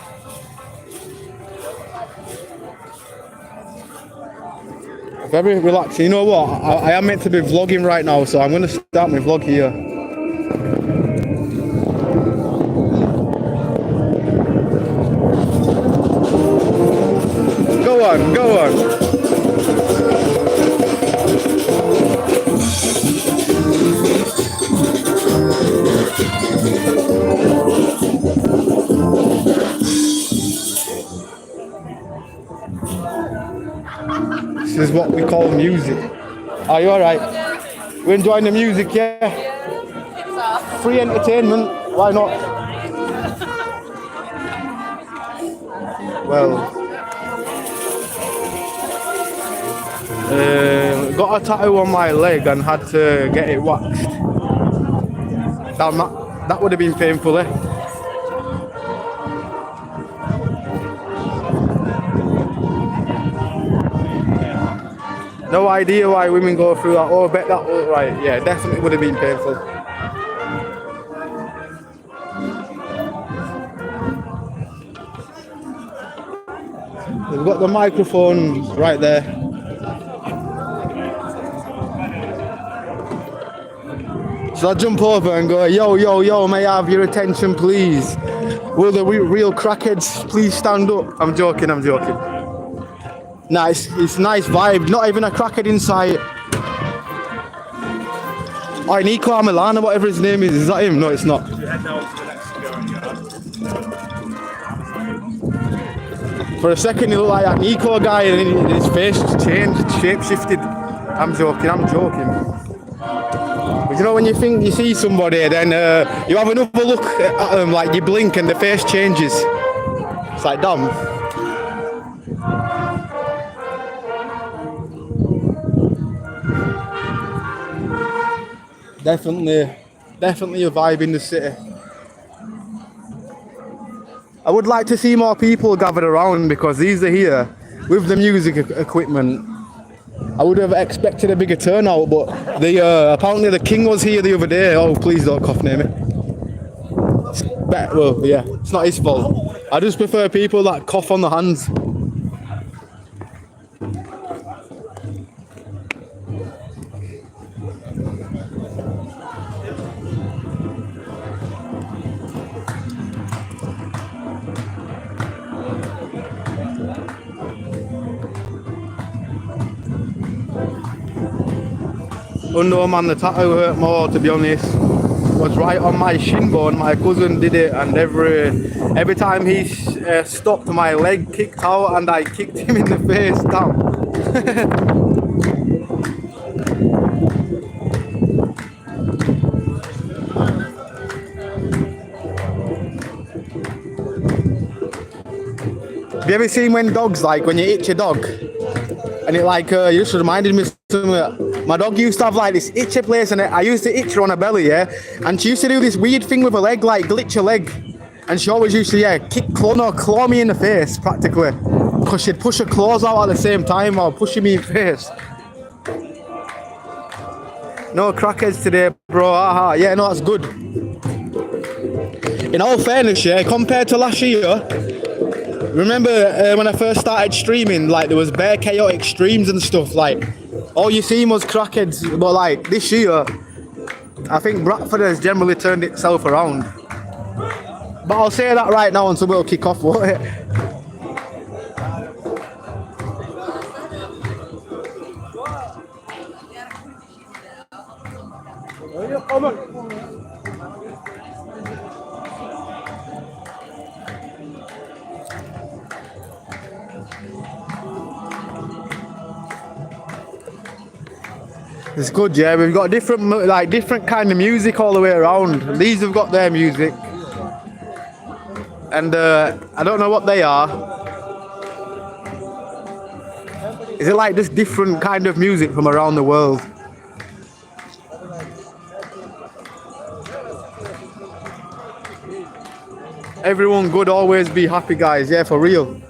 Very relaxing. You know what? I am meant to be vlogging right now, so I'm going to start my vlog here. Go on, go on. This is what we call music. Are you alright? We're enjoying the music, yeah? Free entertainment, why not? Well, got a tattoo on my leg and had to get it waxed. That would have been painful, eh? No idea why women go through that. Oh, I bet that was right. Yeah, definitely would have been painful. We've got the microphone right there. So I jump over and go, yo, yo, yo, may I have your attention, please? Will the real crackheads please stand up? I'm joking, I'm joking. Nice, it's a nice vibe. Not even a crackhead in sight. Oh, Nico Milana, whatever his name is that him? No, it's not. For a second, he looked like that Nico guy, and then his face changed, shape shifted. I'm joking, I'm joking. But you know, when you think you see somebody, then you have another look at them, like you blink and the face changes. It's like, damn. Definitely a vibe in the city. I would like to see more people gathered around because these are here with the music equipment. I would have expected a bigger turnout, but apparently the king was here the other day. Oh, please don't cough near me. Well, yeah, it's not his fault. I just prefer people that cough on the hands. Unknown man, the tattoo hurt more, to be honest. Was right on my shin bone. My cousin did it, and every time he stopped, my leg kicked out, and I kicked him in the face. Damn. Have you ever seen when dogs, like when you itch a dog, and it like you just reminded me of something. My dog used to have like this itchy place, and I used to itch her on her belly, yeah. And she used to do this weird thing with her leg, like glitch her leg, and she always used to claw me in the face practically, because she'd push her claws out at the same time while pushing me in the face. No crackheads today, bro. Aha. Yeah, no, that's good. In all fairness, yeah, compared to last year. Remember when I first started streaming, like there was bare chaotic streams and stuff, like all you seen was crackheads, but like this year, I think Bradford has generally turned itself around. But I'll say that right now until we'll kick off, won't it? It's good, yeah. We've got different kind of music all the way around. These have got their music, and I don't know what they are. Is it like just different kind of music from around the world? Everyone good, always be happy, guys. Yeah, for real.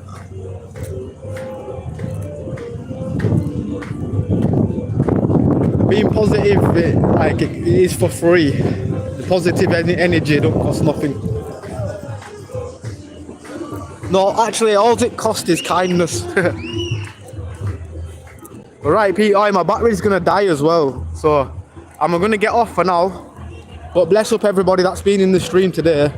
Being positive, it is for free. The positive energy don't cost nothing. No, actually, all it costs is kindness. Right, Pete, my battery's gonna die as well, so I'm gonna get off for now. But bless up everybody that's been in the stream today,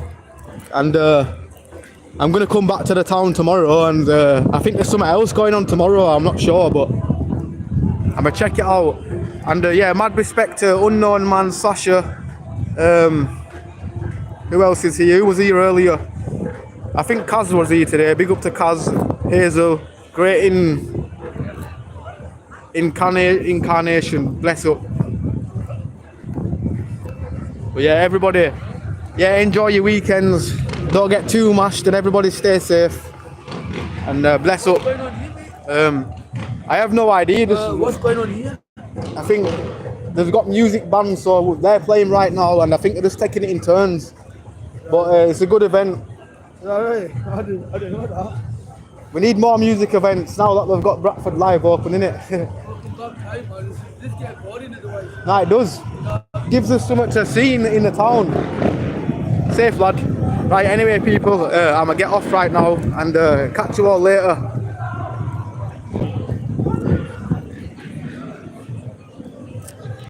and I'm gonna come back to the town tomorrow, and I think there's something else going on tomorrow. I'm not sure, but I'm gonna check it out. And yeah, mad respect to Unknown Man, Sasha. Who else is here? Who was here earlier? I think Kaz was here today. Big up to Kaz, Hazel, great incarnation. Bless up. But yeah, everybody, yeah, enjoy your weekends. Don't get too mashed, and everybody stay safe. And bless up. I have no idea. What's going on here? I think they've got music bands, so they're playing right now, and I think they're just taking it in turns. But it's a good event. Right. I didn't know that. We need more music events now that we've got Bradford Live open, innit? This get boring otherwise. Nah, it does. Gives us so much to see in the town. Safe, lad. Right, anyway, people, I'm gonna get off right now, and catch you all later.